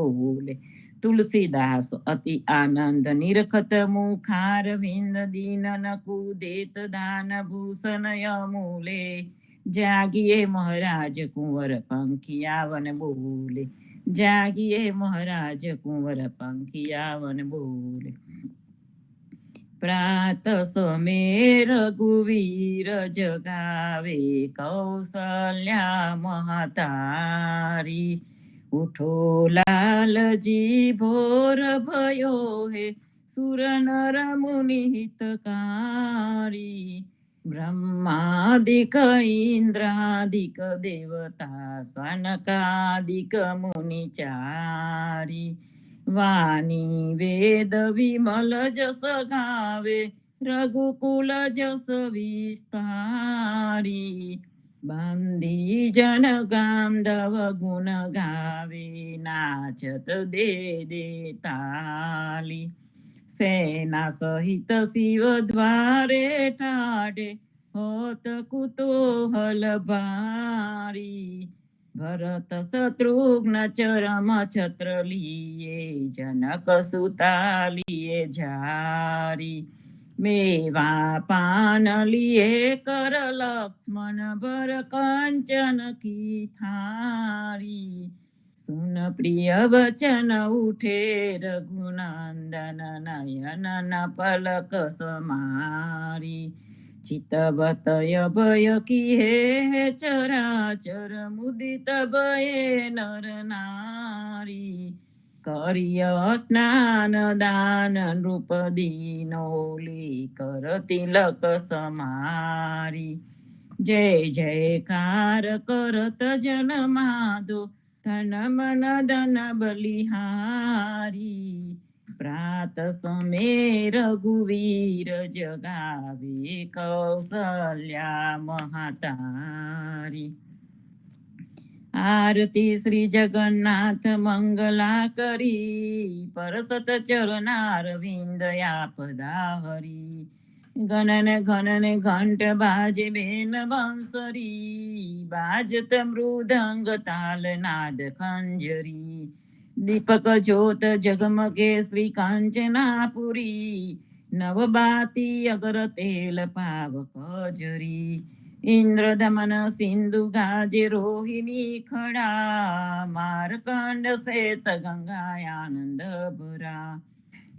बोले। तुलसीदास अति आनंद निरखत मुखार विंद दीन न कुदेत दान भूषण यमूले। जागिए महाराज कुंवर पंखियावन बोले। जागिए महाराज कुंवर पंखियावन बोले। प्रात समय रघुवीर जगावे कौसल्या महतारी। उठो लालजी भोर भयो हे सुर नर मुनि हितकारी। ब्रह्मादिक इंद्रादिक देवता सनकादिक मुनि चारी। वाणी वेद विमल जस गावे रघुकुल जस विस्तारी। बंदी जन गांधव गुण गावे नाचत दे दे ताली। सेना सहित शिव द्वारे ठाडे होत कुतूहल भारी। भरत शत्रुघ्न चरम छत्र लिए जनक सुता लिए झारी। मेवा पान लिए कर लक्ष्मण भर कंचन की थारी। सुन प्रिय वचन उठे रघुनंदन नयन न पलक समारी। चितवतय भय की हे चराचर मुदित भये नर नारी। करिय स्नान दान नृप दीनोली कर तिलक समारी। जय जयकार करत जन माधो धन मन धन बलिहारी। प्रात समय रघुवीर जगावे कौसल्या महतारी। आरती श्री जगन्नाथ मंगला करी परसत चरणार विंदया पदाहरी। गणन घनन घंट बाजे बेन बंसरी। बाजत मृदंग ताल नाद खंजरी। दीपक ज्योत जगमगे श्री कांचनापुरी। नवबाती अगर तेल पावक जरी। इंद्र दमन सिंधु गाजे रोहिणी खड़ा। मारकंड सेत गंगा आनंद भरा।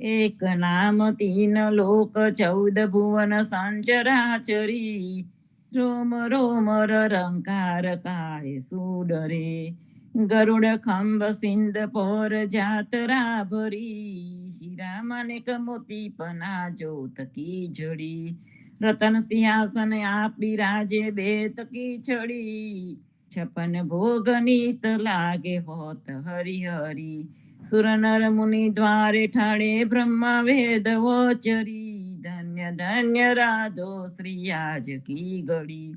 एक नाम तीन लोक 14 भुवन संचराचरी। रोम रोम रंकार काय सुडरे। गरुड खंब सिंध पोर जातरा भरी। शिरा मानेक मोती पना ज्योत की जड़ी। रतन सिंहासन आप बिराजे बेत की छड़ी। 56 भोग नीत लागे होत हरि हरि। सुर नर मुनि द्वारे ठाणे ब्रह्मा वेद वोचरी। धन्य धन्य राधो श्री आज की घड़ी।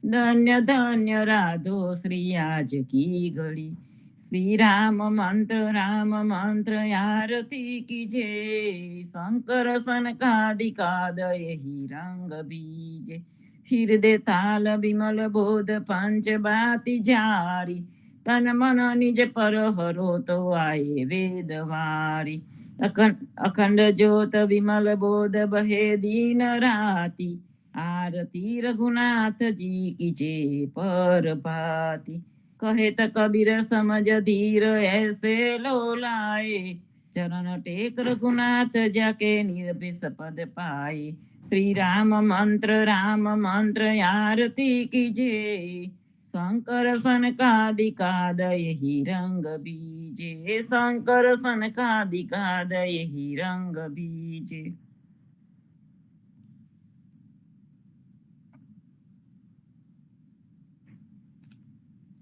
धन्य धन्य राधो श्री आज की घड़ी। श्री राम मंत्र आरती कीजे। शंकर सनकादिकाद यही रंग बीजे। हृदय ताल विमल बोध पंच बाती जारी। तन मन निज पर हरो तो आए वेद वारी। अखंड ज्योत विमल बोध बहे दीन राती। आरती रघुनाथ जी की जय पर भाती। कहे त कबीर समझ धीर ऐसे लो लाए। चरण टेक रघुनाथ जाके निर्भिस पद पाए। श्री राम मंत्र आरती कीजिए। शंकर सनकादिकाद यही रंग बीजे। शंकर सनकादिकाद यही रंग बीजे।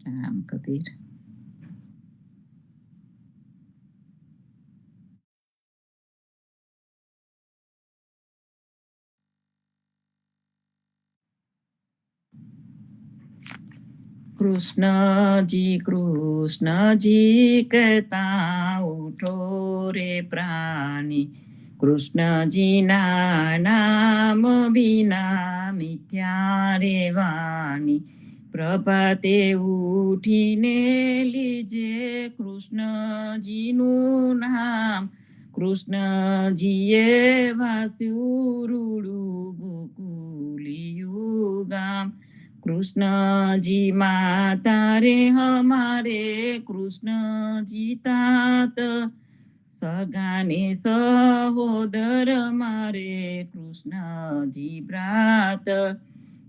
राम कबीर। कृष्ण जी कहता उठो रे प्राणी। कृष्ण जी ना नाम बिना मिथ्या रे वाणी। પ્રભાતે ઉઠીને લીજે કૃષ્ણજીનું નામ. કૃષ્ણજીએ વાસ્યું રૂડું ગોકુલિયું ગામ. કૃષ્ણજી માતા રે હમારે કૃષ્ણજી તાત. સગાને સહોદર મારે કૃષ્ણજી ભ્રાત.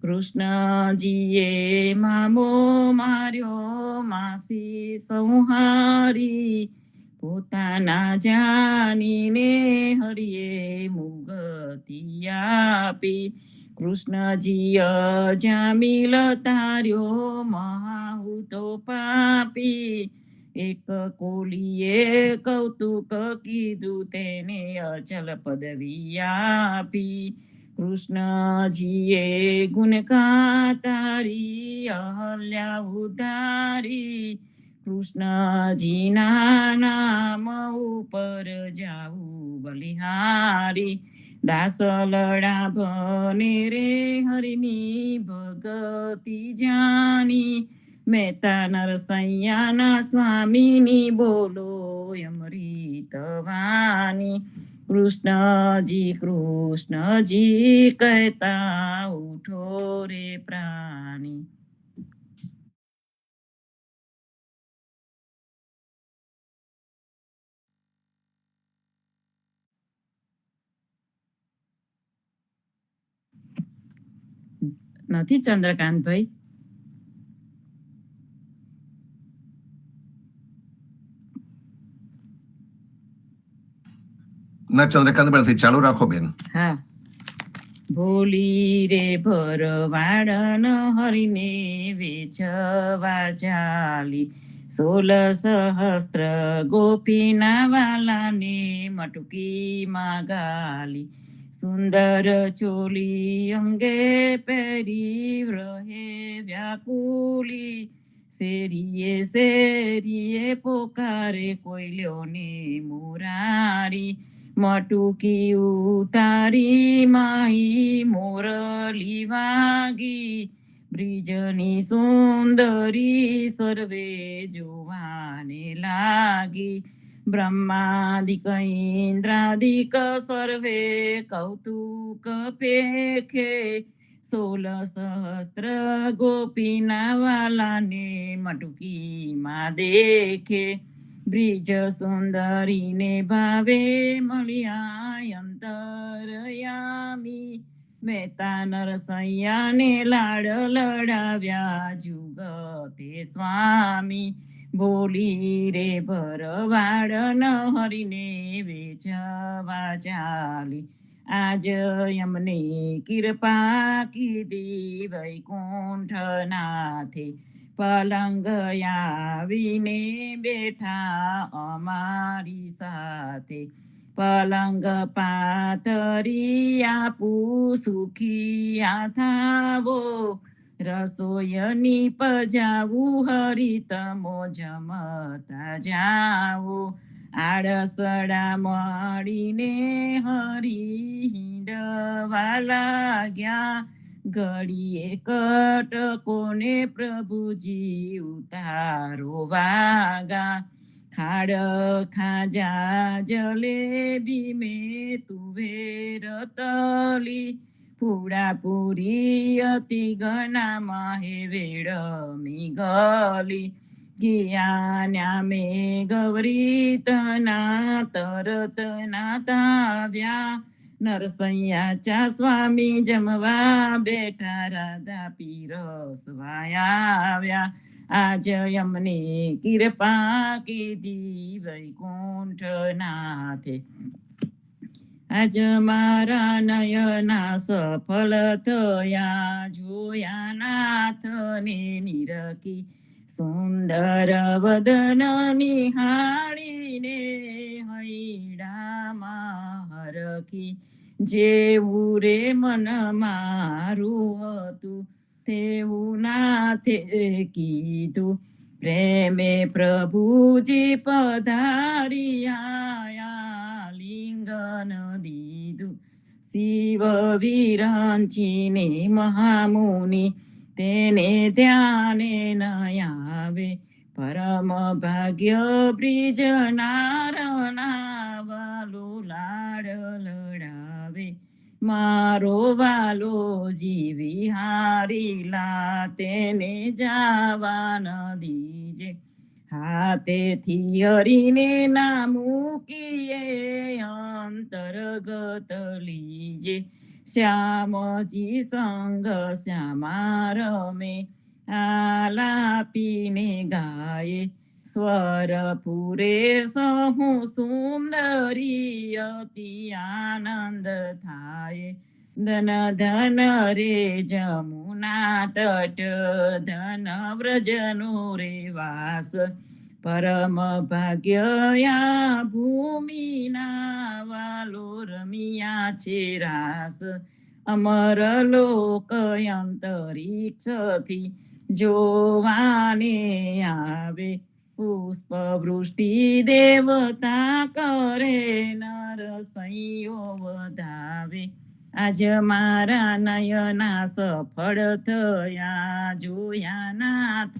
કૃષ્ણજીએ મામો માર્યો માસી સંહારી. પોતાના જાનીને હરિએ મુગતી આપી. કૃષ્ણજી અજામિલ તાર્યો મહાહૂતો પાપી. એક કોલીએ કૌતુક કીધું તેને અચલ પદવી આપી. કૃષ્ણજીએ ગુણ ગાતારી અહલ્યા ઉધારી. કૃષ્ણજીના નામ ઉપર જાવું બલિહારી. દાસલડા ભને રે હરિની ભગતિ જાની. મહેતા નરસૈયાના સ્વામીની બોલો અમૃત વાણી. કૃષ્ણજી કહેતા ઉઠો રે પ્રાણી. નથી ચંદ્રકાંતભાઈ? ના ચંદ્રકાંત બેન ચાલુ રાખો બેન. હા. ભોલી રે ભરવાડન હરિને વેચવા ચાલી. 16 સહસ્ત્ર ગોપીના વાલાને મટુકીમાં ગાલી. સુંદર ચોલી અંગે પહેરી રહે વ્યાકુલી. શેરીએ શેરીએ પોકારે કોયલ્યોને મુરારી. મટુકી ઉતારી માહી મોરલી વાગી. બ્રિજની સુંદરી સર્વે જોવાને લાગી. બ્રહ્માદિક ઇન્દ્રાદિક સર્વે કૌતુક પેખે. 16 સહસ્ત્ર ગોપીના વાલાને મટુકીમાં દેખે. બ્રિજ સુંદરીને ભાવે મળ્યા અંતરયામી. મહેતા નરસૈયાને લાડ લડાવ્યા જુગતે સ્વામી. બોલી રે ભરવાડ હરિને વેચવા ચાલી. આજ અમને કૃપા કીધી વૈકુંઠનાથે. પલંગ આવીને બેઠા અમારી સાથે. પલંગ પાથરી આપું સુખી થાવો. રસોઈની પજાવું હરિતમો જમતા જાઓ. આડસડા મળીને હરી હિંડવા લાગ્યા. ઘડીએ કટકોને પ્રભુજી ઉતારો વાગા. ખાડ ખાજા જલેબી મેં તુવેર તલી. પૂડા પૂરી અતિ ગનામાં હે વેડમી ગલી. ગયા મેં ગૌરી તના તરત ના તાવ્યા. નરસૈયા ચા સ્વામી જમવા બેઠા. રાધા પીરસવા આવ્યા. આજ અમને કૃપા કીધી વૈકુંઠનાથે. આજ મારા નયના સફળ થયા. જોયા નાથને નિરખી. સુંદર વદન નિહાળીને હૈડામાં હરખી. જેવું રે મન મારું હતું તેવું નાથે કીધું. પ્રેમે પ્રભુજી પધારિયા. લિંગન દીધું. શિવ વિરંચીને મહામુનિ તેને ધ્યાને ન આવે. પરમ ભાગ્ય બ્રિજ નારના વાલો લાડ લડાવે. મારો વાલો જીવી હારીલા તેને જાવા ન દીજે. હાથેથી હરીને ના મૂકીએ અંતર્ગત લીજે. શ્યામજી સંગ શ્યામા રમે આલાપીને ગાયે. સ્વર પૂરે સહુ સુંદરી અતિ આનંદ થાય. ધન ધન રે જમુના તટ ધન વ્રજનો રે વાસ. પરમ ભાગ્યયા ભૂમિના વાલો રમિયા છે રાસ. અમર લોક અંતરિક્ષથી જોવાને આવે. પુષ્પ વૃષ્ટિ દેવતા કરે નર સૈયો વધાવે. આજ મારા નયના સફળ થયા જોયા નાથ.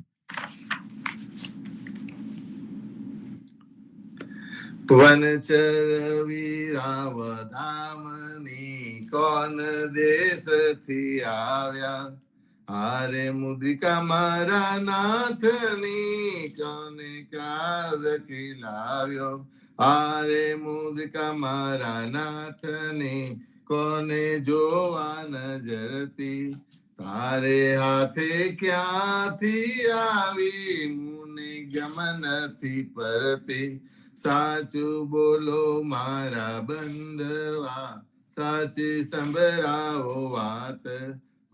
વનચર વીરાવધામની કોન દેશથી આવ્યા. આરે મુદ્રિકા મારા નાથની કોને કાદ ખીલાવ્યો. આરે મુદ્રિકા મારા નાથની કોને જોવા નજરતી. તારે હાથે ક્યાંથી આવી મુને ગમનથી પરતી. સાચું બોલો મારા બંધવા સાચી સંભળાવો વાત.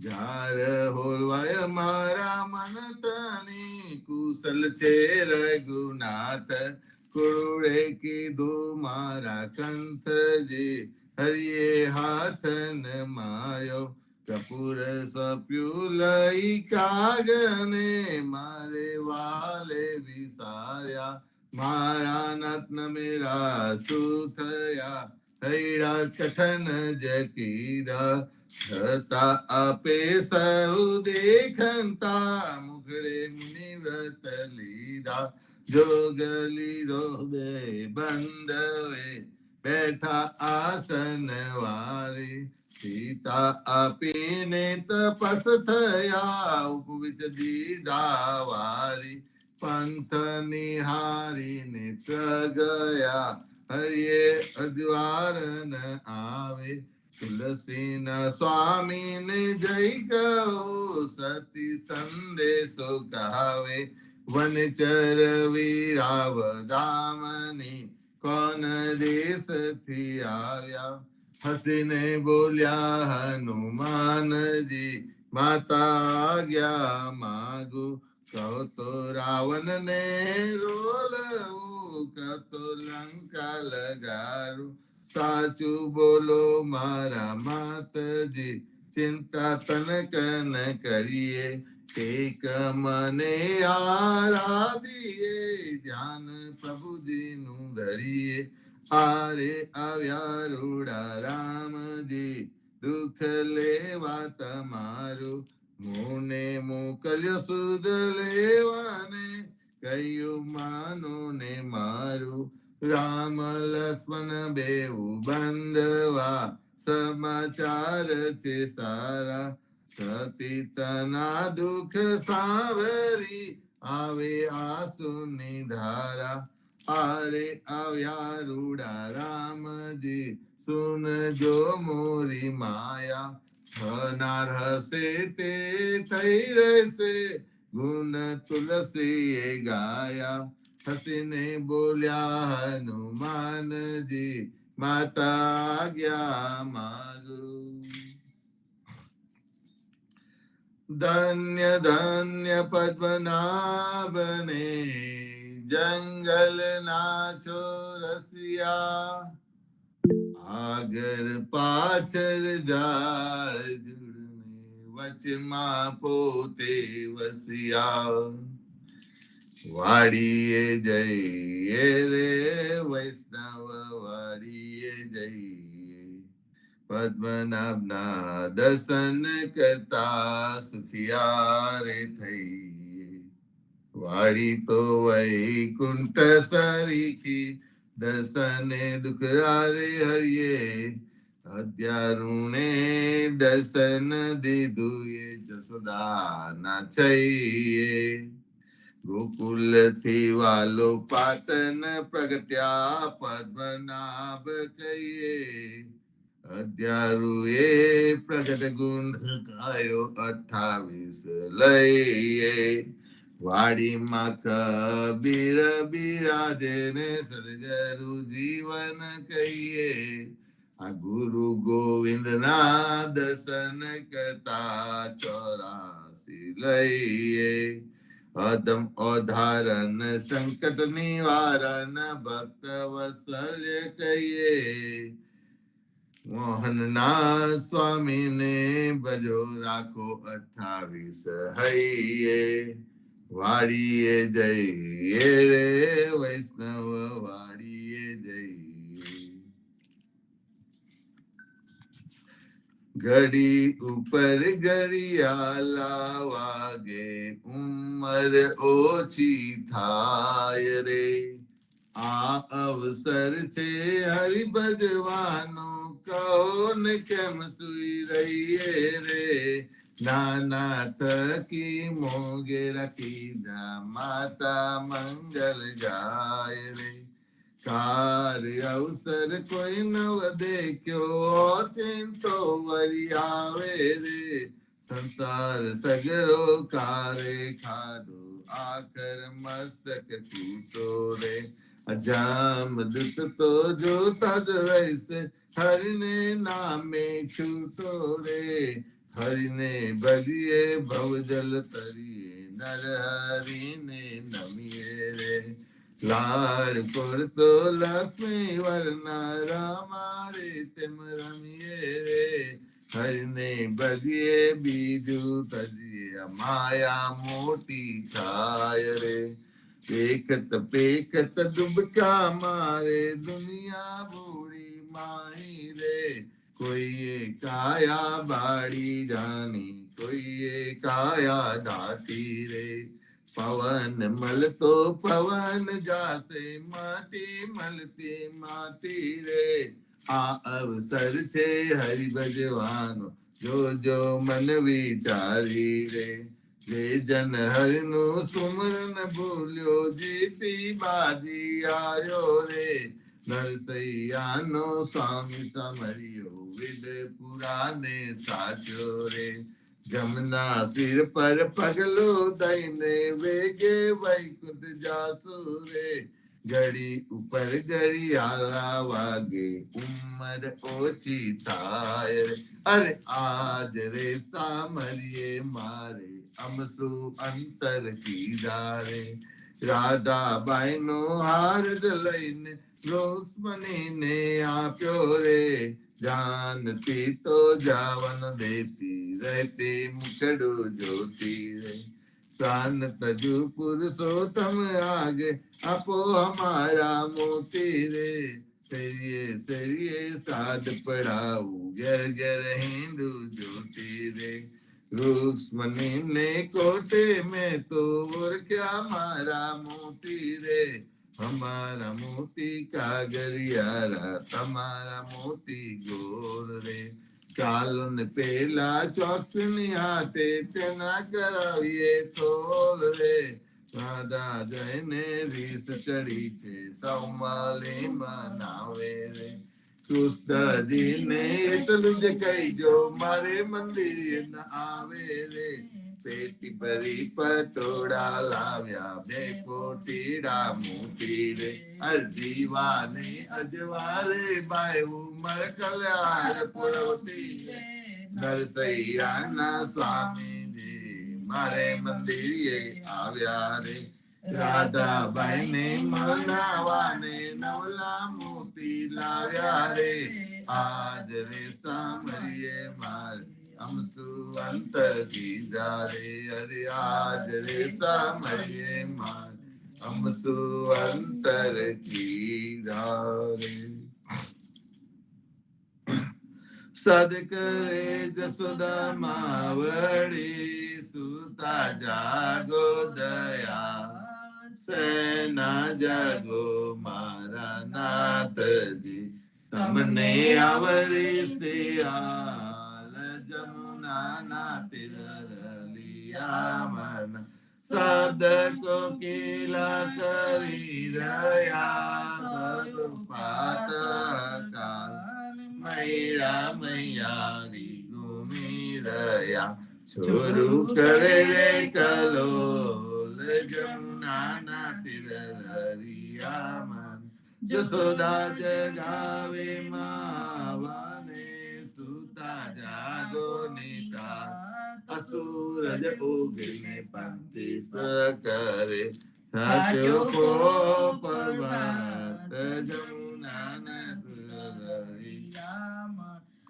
જાર હોલવાય મારા મન તની કુશલ છે રઘુનાથ. કુળે કીધું મારા કંથજી હરિએ હાથ ન માર્યો. કપૂર સપ્યું લઈ કાગને મારે વાલે વિસાર્યા. મારા નત્ન મેરા સુથયા હૈડા કઠન જકીરા. થતા આપે સૌ દેખંતા મુખડે મુનિ વ્રત લીધા. જોગ લીધો બે બંધવે બેઠા આસન વારે. સીતા આપીને તપસ થયા ઉપવિચ દીધા વારી. પંથ નિહારીને ગયા હરિયે અજવાર ન આવે. તુલસીના સ્વામીને જય કહો સતી સંદેશો કહાવે. વનચર વીરાવધામની કોન દેશથી આવ્યા. હસીને બોલ્યા હનુમાનજી માતા આજ્ઞા માગું. કહો તો રાવણ ને રોલવું કહો તો લંકા લગારું. સાચું બોલો મારા માતજી ચિંતા તનક ન કરીએ. એક મને આરાધીએ ધ્યાન પ્રભુજીનું ધરીએ. આરે આવ્યા રૂડા રામજી દુઃખ લેવા તમારું. મુને મોકલ્યો સુધ લેવાને કહ્યું માનું ને મારું. રામ લક્ષ્મણ બેઉ બંધવા સમાચાર છે સારા. સતી તના દુઃખ સાવરી આવે આંસુની ધારા. આરે આવ્યા રૂડા રામજી સુનજો મોરી માયા. થનાર હશે તે થઈ રહેશે ગુણ તુલસીએ ગાયા. હસીને બોલ્યા હનુમાનજી માતા આજ્ઞા માગું. ધન્ય ધન્ય પદ્મનાભને જંગલ ના ચોરસિયા. આગળ પાછળ ઝાડ ઝૂડને વચમાં પોતે વસ્યા. વાડીએ જઈએ રે વૈષ્ણવ વાડીએ જઈએ. પદ્મનાભના દર્શન કરતા સુખિયા રે થઈ. વાડી તો વૈકુંઠ સરીખી દર્શને દુખરા રે હરિયે. અધ્યારુણે દર્શન દીધું એ જસોદા ના છઈએ. ગોકુલ થી વાલો પાટન પ્રગટ્યા પદ્મનાભ કહીએ. અધ્યારુ એ પ્રગટ ગુંડ ગાયો 28 લઈએ. વાડીમાં કબીર બિરાજે ને સદગરુ જીવન કહીએ. આ ગુરુ ગોવિંદ ના દર્શન કરતા 84 લઈએ. અધમ અધારણ સંકટ નિવારણ ભક્ત વત્સલ્ય કહીએ. મોહનના સ્વામીને ભજો રાખો 28 હૈયે. વાડીએ જઈએ રે વૈષ્ણવ વાડીએ જઈએ. ઘડી ઉપર ઘડિયાળા વાગે ઉંમર ઓછી થાય રે. આ અવસર છે હરિ ભજવાનો કહો ને કેમ સુઈ રહીએ રે. નાના થકી મોગે રાખી માતા મંગલ ગાય રે. કાર્ય અવસર કોઈ નવ દેખ્યો ચિંતો વરી આવે રે. સંસાર સગરો કારે ખાધો આખર મસ્તક તૂટો રે. અજામ દુત તો જોતા જ રહેશે હરિને નામે છૂટો રે. હરિને ભજીએ ભવજલ તરીએ નર હરિને નમીએ રે. લાડ કરતો લક્ષ્મી વર્ણા રામારે તેમ રમીએ રે. હરિને ભજીએ બીજું તજીએ માયા મોટી થાય રે. પેકત પેકત ડૂબકા મારે દુનિયા બુડી માહી રે. કોઈએ કાયા બાળી જાની કોઈએ કાયા દાટી રે. પવન મળતો પવન જાશે માટી મળતી માટી રે. આ અવસર છે હરિ ભજવાનો જોજો મન વિચારી રે. જે જન હરિનું સુમરન ભૂલ્યો જીતી બાજી આયો રે. નરસૈયાનો સ્વામી સમર્યો વિદ પુરાને સાચ્યો રે. જમના સિર પર પગલો દઈને વેગે વૈકુંઠ જાસુ રે. ઘડી ઉપર ઘડિયાળા વાગે ઉંમર ઓછી થાય રે. અરે આજ રે સામરીએ મારે અમસુ અંતર કીધા રે. રાધાબાઈ નો હાર જ લઈને રુક્મણીને આપ્યો રે. જાનતી તો જાવન દેતી રહેતી મુખડું જોતી રે. प्राण तजु पुरुषोत्तम आगे अपो हमारा मोती रे. सरिये साध पढ़ाऊ घर घर हिंदू ज्योति रे. रुक्मणी ने कोटे में तो और क्या हमारा मोती रे. हमारा मोती कागरियारा तमारा मोती गोर रे. કાલુન પેલા ચોકની હાટે તેના કરાવીએ તોલ રે. રાધા જઈને રીત ચડી છે સૌમાલી મનાવે રે. કૃષ્ણજીને એટલું જ કહીજો મારે મંદિર ન આવે રે. પેટી ભરી પટોળા લાવ્યા 2 કોટીડા મોતી રે. અરજીવાને અજવારે બાયું મરકલાર પુરવતી રે. નરસૈયાના સ્વામીજી મારે મંદિરે આવ્યા રે. રાધાબાઈને મનાવાને નવલા મોતી લાવ્યા રે. આજ રે સામરીએ મારે અમસુ અંતર કીધા રે. અરે આજ રે સામરીએ મારે અમસુ અંતર કીધા રે. સદ કરે જસોદા માવડી સુતા જાગો દયા સેના જાગો મારા નાથજી તમને આવરી સિયાલ જમુના ના તીર રલિયા મન શબ્દ કોકિલા કરી રહ્યા પાત કાલ મૈયા મૈયારી ઘૂમી રહ્યા છોરું કરે રે કલોલ જમુના ના તીર રલિયા મન જસોદા જગાવે માવાને સુતા જાગો નીતા અસુરજ ઉગીને પંક્તિ કરે થાક્યો કો પર્વત જમુના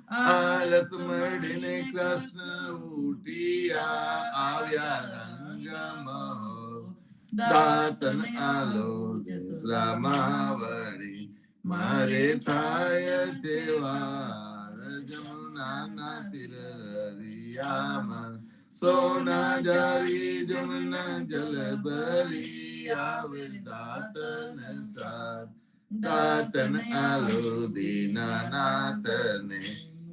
આલસ મળીને કૃષ્ણ ઉઠિયા આવ્યા રંગમાં દાતન આલો જસલામાવડી મારે થાય છે વાર જમુના ના તીર રલિયામાં સોના જારી જમુના જલ ભરી આવે દાતન સાર દાતન આલો દીનાનાથને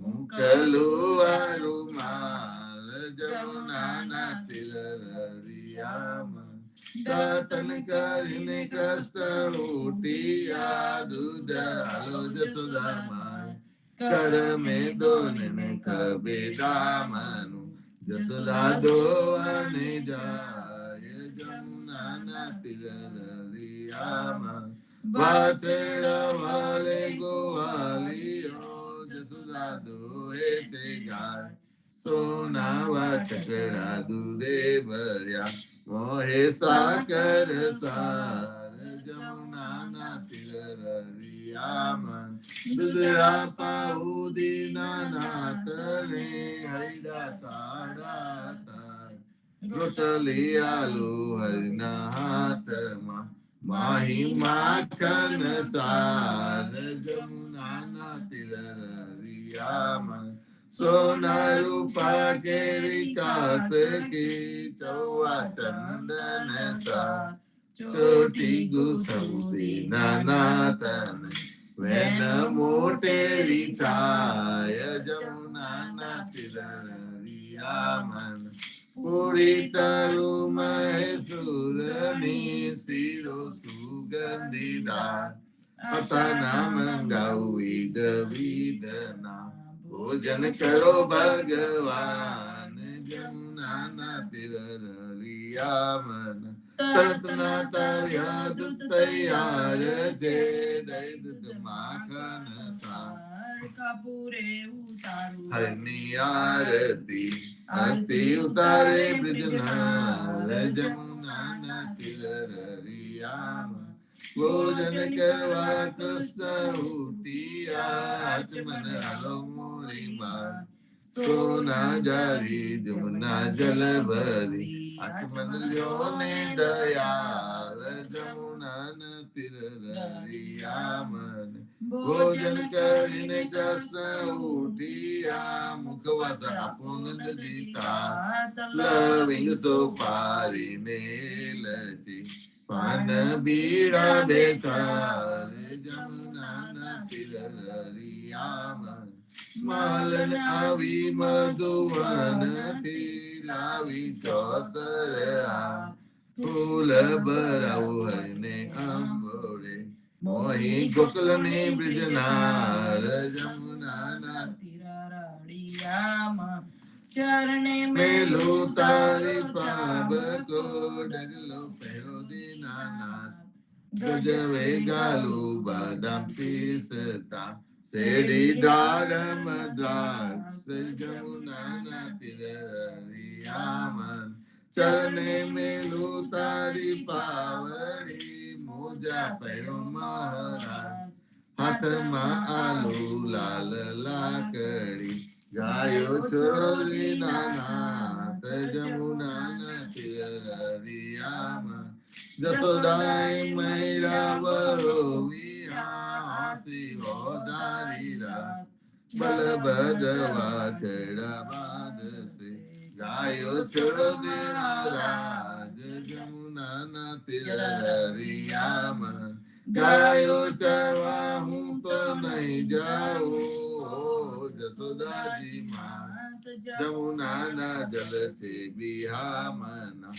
મુકલું રૂમાલ જમુના ના તીર રલિયામાં દાતન કરીને કૃષ્ણ ઉઠિયા દૂધ આલો જસોદામાં કર મે દોને ખબે દામનું જસોદા દોવાને જાય જમુના ના તીર રલિયામાં વાછડા વાલે ગોવાલીઓ જસોદા દોહે છે ગાય સોના વાટકડા દૂધે ભર્યા મોહે સાકર સાર જમુના ના તીર રલિયામાં દુધરા પાઉ દીના નાથને હૈડા તાડા તાય રોટલી આલુ હરિના હાથમાં માહી માખન સાર જમુના ના તીર રલિયામાં સોના રૂપા કેરી કાસ કી ચૌવા ચંદન સા ચોટી ગુથમતી નાનાતન વેન મોટેરી થાય જમુના ના તીર રલિયામાં પૂરી તરુ મહેસુરની શિરો સુગંધીદાર અતાના મંગાઉ વિદ વિદના ભોજન કરો ભગવાન જમુના ના તીર રલિયામાં તરત ના તાર્યા દૂધ તૈયાર છે દઈ દૂધ માખન સા કપૂરે ઉતારું હરની આરતી આરતી ઉતારે બ્રિજનાર જમુના ના તીર રલિયામાં ભોજન કરવા કૃષ્ણ ઉઠિયા આચમન આલો મૂળીમાં સોના જારી જમુના જલ ભરી આચમન લ્યો ને દયાળ જમુના ના તીર રલિયામાં ભોજન કરીને કૃષ્ણ ઉઠિયા મુખવાસ આપો નંદજીતા લવિંગ સોપારી મેલજી પાન બીડા બેસાર જમુના ના તીર રલિયામાં માલન આવી મધુવન થી લાવી ચોસર આ ફૂલ ભરાવું હરને અંબોડે મોહી ગોકુલ ને બ્રિજનાર જમુના ના તીર રલિયામાં ચરણે મેલું તારી પાબકો ડગલો પહેરો દીનાનાથ ગજવે ગાલુ બાદામ પીસતા શેરડી દાડમ દ્રાક્ષ જમુના ના તીર રલિયામાં ચરણે મેલું તારી પાવડી મોજા પહેરો મહારાજ હાથમાં આલુ લાલ લાકડી ગાયો ચોરી નાનાથ જમુના ના તીર રલિયામાં જસોદાય મૈડા વરોવિયા હાસી વધારી રાત બલભદ્ર વાછડા બાંધશે ગાયો છોડો દેણા રાજ જમુનાના તીરરિયામાં ગાયો ચરવા હું તો નહીં જાઉં જસોદાજી માં જમુનાના જલથી બિહામના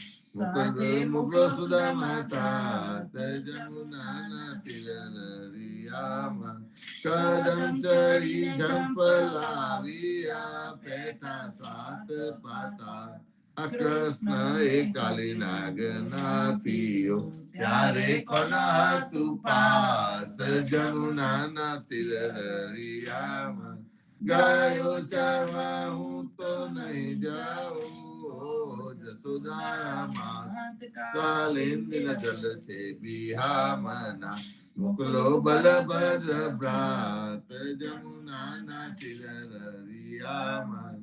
મુકલો સુદામા સાત જમુનાના તીરરિયામાં કદમ ચડી ઝંપલાવ્યા પેઠા સાત પાતા કૃષ્ણ એ કાલી નાગ નાથીઓ ત્યારે કોના તું પાસ જમુનાના તીરરિયામાં ગાયો ચારવા હું તો નહીં જાઉં જસોદામાં કાલિંદિન જલ છે બિહામના મુકલો બલભદ્ર ભ્રાત જમુનાના તીરરિયામાં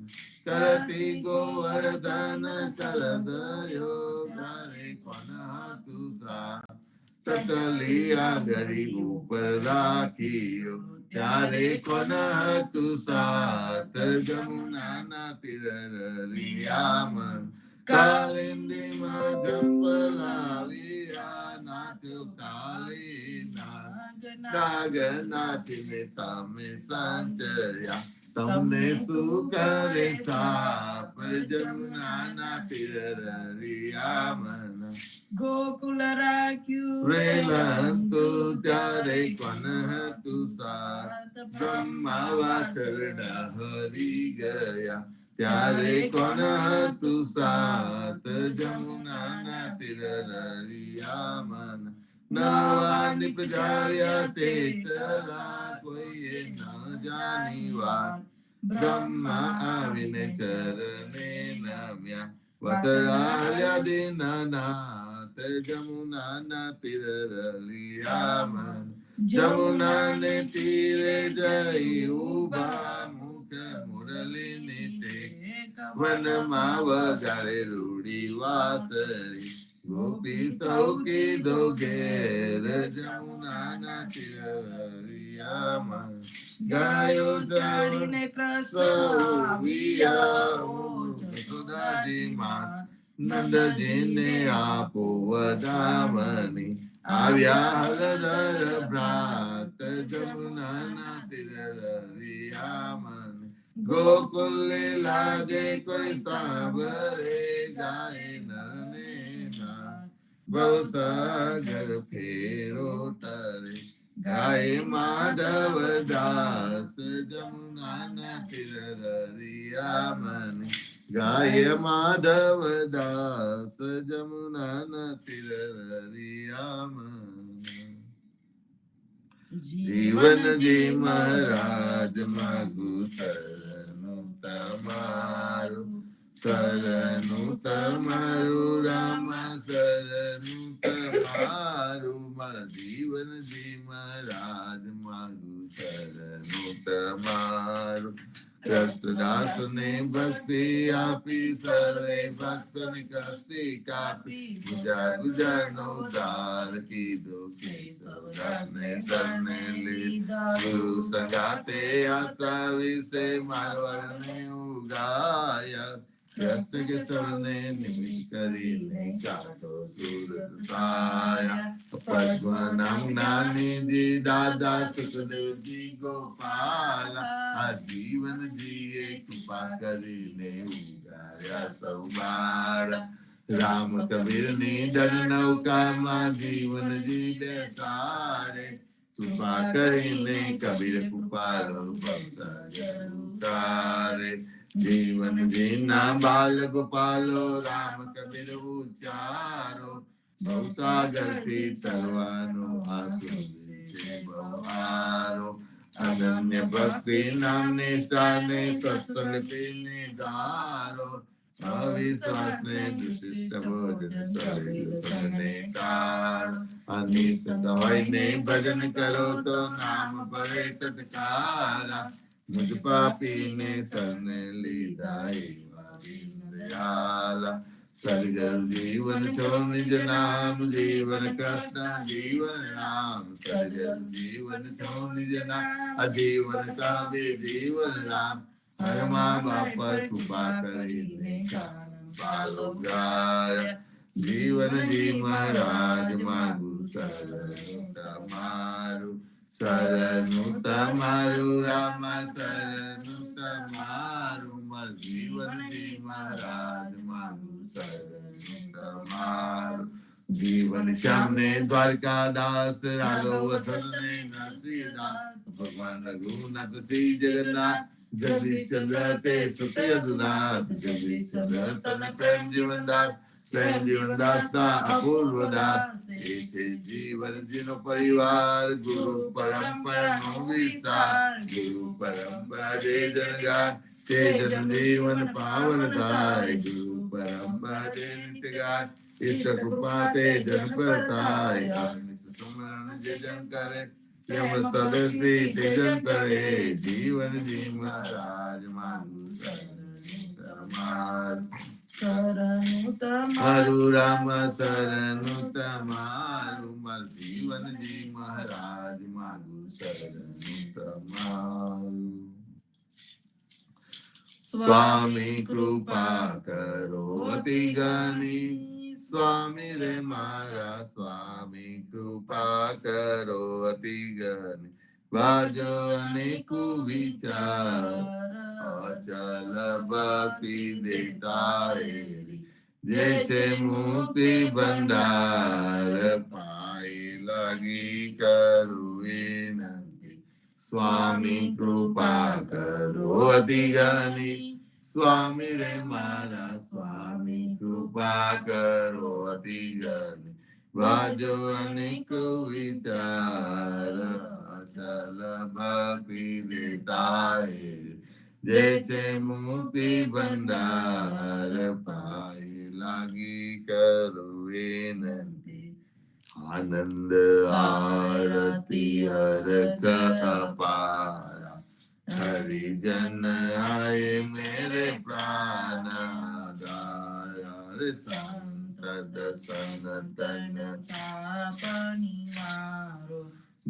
કરતી ગોવર્ધન કરદયો તારે કોના તુસા તતલિયા ગરીબ ઉપર રાખીયો ત્યારે કોના તુસાત જમુનાના તીરરિયામાં કાલિંદીમાં જંપલાવ્યા નાથ્યો કાલીના નાગનાથીને તમે સંચર્યા તમને શું કરે સાપ જમુનાના તીરરિયામાં ગોકુલ રાખ્યું રેલંતુ ત્યારે કોન હતું સાર બ્રહ્મા વાછરડા હરી ગયા ત્યારે કોન હતું સાત જમુનાના તીરરિયામાં નવા નિપજાર્યા તેટલા કોઈએ ન જાની વાત બ્રહ્મા આવીને ચરણે નમ્યા વચરાલ્યા દીનનાથ જમુનાના તીરરિયામાં જમુનાને તીરે જઈ ઉભા મુખ મુરલીની ટેક વનમાં વગાડે રૂડી વાસળી ગોપી સૌ કીધો ઘેર જમુનાના તીરરિયામાં ગાયો ચડીને કૃષ્ણ જસોદાજી માં નંદજીને આપો વધામણી આવ્યા હરધર ભ્રાત જમુનાના તીરરિયામાં ગોકુલે લાજે કોઈ સાંભળે ગાય નરને ભવસાગર ફેરો ટરે ગાય માધવ દાસ જમુનાના તીરરિયામાં ગાય માધવ દાસ જમુનાના તીરરિયામાં જીવન જી મહારાજ માગુ શરણું તમારું રામ શરણું તમારું મારા જીવન જી મહારાજ માગુ શરણું તમારું રક્તદાસ ને ભક્તિ આપી સર્વે ભક્ત ને કસ્તી કાપી ગુજાર નો ઉદ્ધાર કીધો કેશવદાસ ને શરણે લીધા ગુરુ સંગાતે યાત્રા વિશે મારવાડ ને ઉગાયા રત્ન કે સૌને નિમિત્ત કરીને કાઢો સુરત સાયા પદ્મનામ જ્ઞાનીજી દાદા સુખદેવજી ગોપાલા આ જીવન જીએ કૃપા કરીને ઉગાર્યા સૌ બાળા રામ કબીર ની ડર નૌકામાં જીવનજી બેસાડે કૃપા કરીને કબીર કૃપાલો ભક્ત ઉતારે જીવન જીના બાલ ગોપાલો રામ કબીર ઉચ્ચારો ભવસાગરથી તરવાનો આંસુ છે બહારો અનન્ય ભક્તિ નામ નિષ્ઠાને સત્સંગને ધારો અવિશ્વાસને વિશિષ્ટ ભોજન શરીર સંગને ટાળો અનિષ્ટ હોયને ભજન કરો તો નામ પડે તત્કારા મુજ પાપીને સરને લીધા એવા દીનદયાલા સદગુરુ જીવન છો નિજ નામ જીવન કૃષ્ણ જીવન નામ સદગુરુ જીવન છો નિજ નામ આજીવન સાબે જીવન રામ હરમા બાપ પર કૃપા કરીને પાલો ગાળ્યા જીવનજી મહારાજ માગુ શરણું તમારું રામ શરણું તમારું માર જીવનજી મહારાજ માગુ શરણું તમારું જીવન શ્યામને દ્વારકાદાસ રાઘવ વસંતને નરસિંહદાસ ભગવાન રઘુનાથ શ્રી જગન્નાથ જગદીશ ચંદ્ર તે સત્યદુનાથ જગદીશ ચંદ્ર તન પ્રેમ જીવનદાસ ના અપૂર્વ દાસ એ જીવનજીનો પરિવાર ગુરુ પરંપરા નો વિસ્તાર ગુરુ પરંપરા જે જનગાય તે જન જીવન પાવન થાય ગુરુ પરંપરા જે નિત્ય ગાય ઈષ્ટ કૃપા તે જન પર થાય સુમરણ જે જન કરે તેમ સદસ્ય તે જન કરે જીવનજી મહારાજ માગુ મારું રામ શરણું તમારું માર જીવનજી મહારાજ માગુ શરણું તમારું સ્વામી કૃપા કરો અતિ જ્ઞાની સ્વામી રે મારા સ્વામી કૃપા કરો અતિ જ્ઞાની વાજો અનેકુ વિચાર અચલ ભક્તિ દેતા જે છે મુક્તિ ભંડાર પાઈ લાગી કરું વિનંતી સ્વામી કૃપા કરો અતિ જ્ઞાની સ્વામી રે મારા સ્વામી કૃપા કરો અતિ જ્ઞાની વાજો અનેક વિચાર અચલ ભક્તિ દેતા જે છે મુક્તિ ભંડાર પાય લાગી કરું વિનંતી આનંદ આરતી હરક અપારા હરિજન આય મેરે પ્રાણ આધાર સંત દર્શન તાપની મારો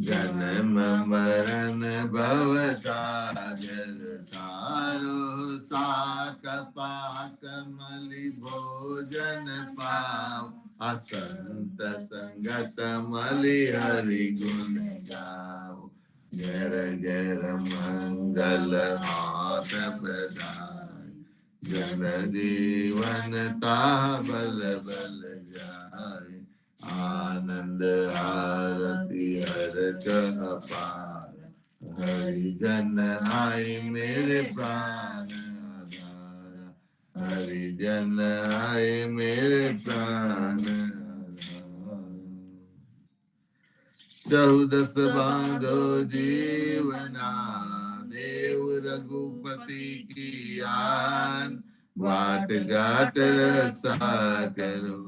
જન્મ મરણ ભવ સાગર તારો સાક પાક મલી ભોજન પાવ આ સંત સંગત મલી હરિ ગુણ ગાવ ઘેર ઘેર મંગલ હાથ બધાય જન જીવન તા બલ બલ જાય આનંદ આરતી હરક અપાર હરિજન આય મેરે પ્રાણ આધાર હરિજન આય મેરે પ્રાણ ચૌદસ બાંધો જીવના દેવ રઘુપતિ કી આન વાટ ગાટ રક્ષા કરો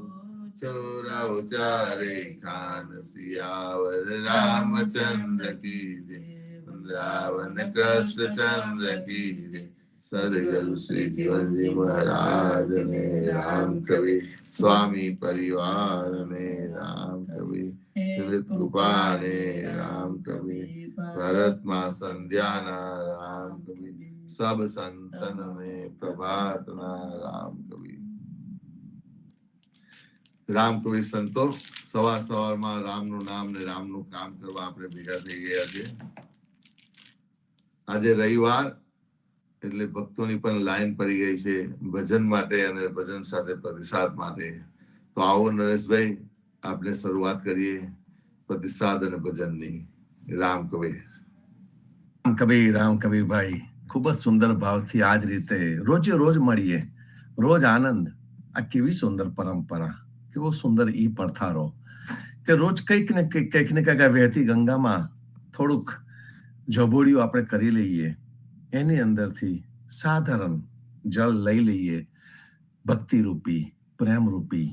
छोरा चारे खान सियावर रामचंद्र की जय रावण कृष्ण चंद्र की जय सदगुरु श्री जीवन जी महाराज ने राम कवि स्वामी परिवार ने राम कवि कृपा ने राम कवि भरत मां संध्या ना राम कवि सब संतन ने प्रभात ना राम कवि રામ કવિ સંતો સવાર સવારમાં રામનું નામ ને રામનું કામ કરવા આપણે ભેગા થઈ ગયા છે. આજે રવિવાર એટલે ભક્તોની પણ લાઈન પડી ગઈ છે ભજન માટે અને ભજન સાથે પ્રતિસાદ માટે. તો આવો નરેશભાઈ આપણે શરૂઆત કરીએ પ્રતિસાદ અને ભજનની. રામ કબીરભાઈ ખૂબ જ સુંદર ભાવથી આ જ રીતે રોજે રોજ મળીએ, રોજ આનંદ. આ કેવી સુંદર પરંપરા, કેવો સુંદર ઈ પડથારો કે રોજ કંઈક ને કંઈક વહેતી ગંગામાં થોડુંક જબોડિયું આપણે કરી લઈએ, એની અંદરથી સાધારણ જળ લઈ લઈએ, ભક્તિ રૂપી, પ્રેમ રૂપી,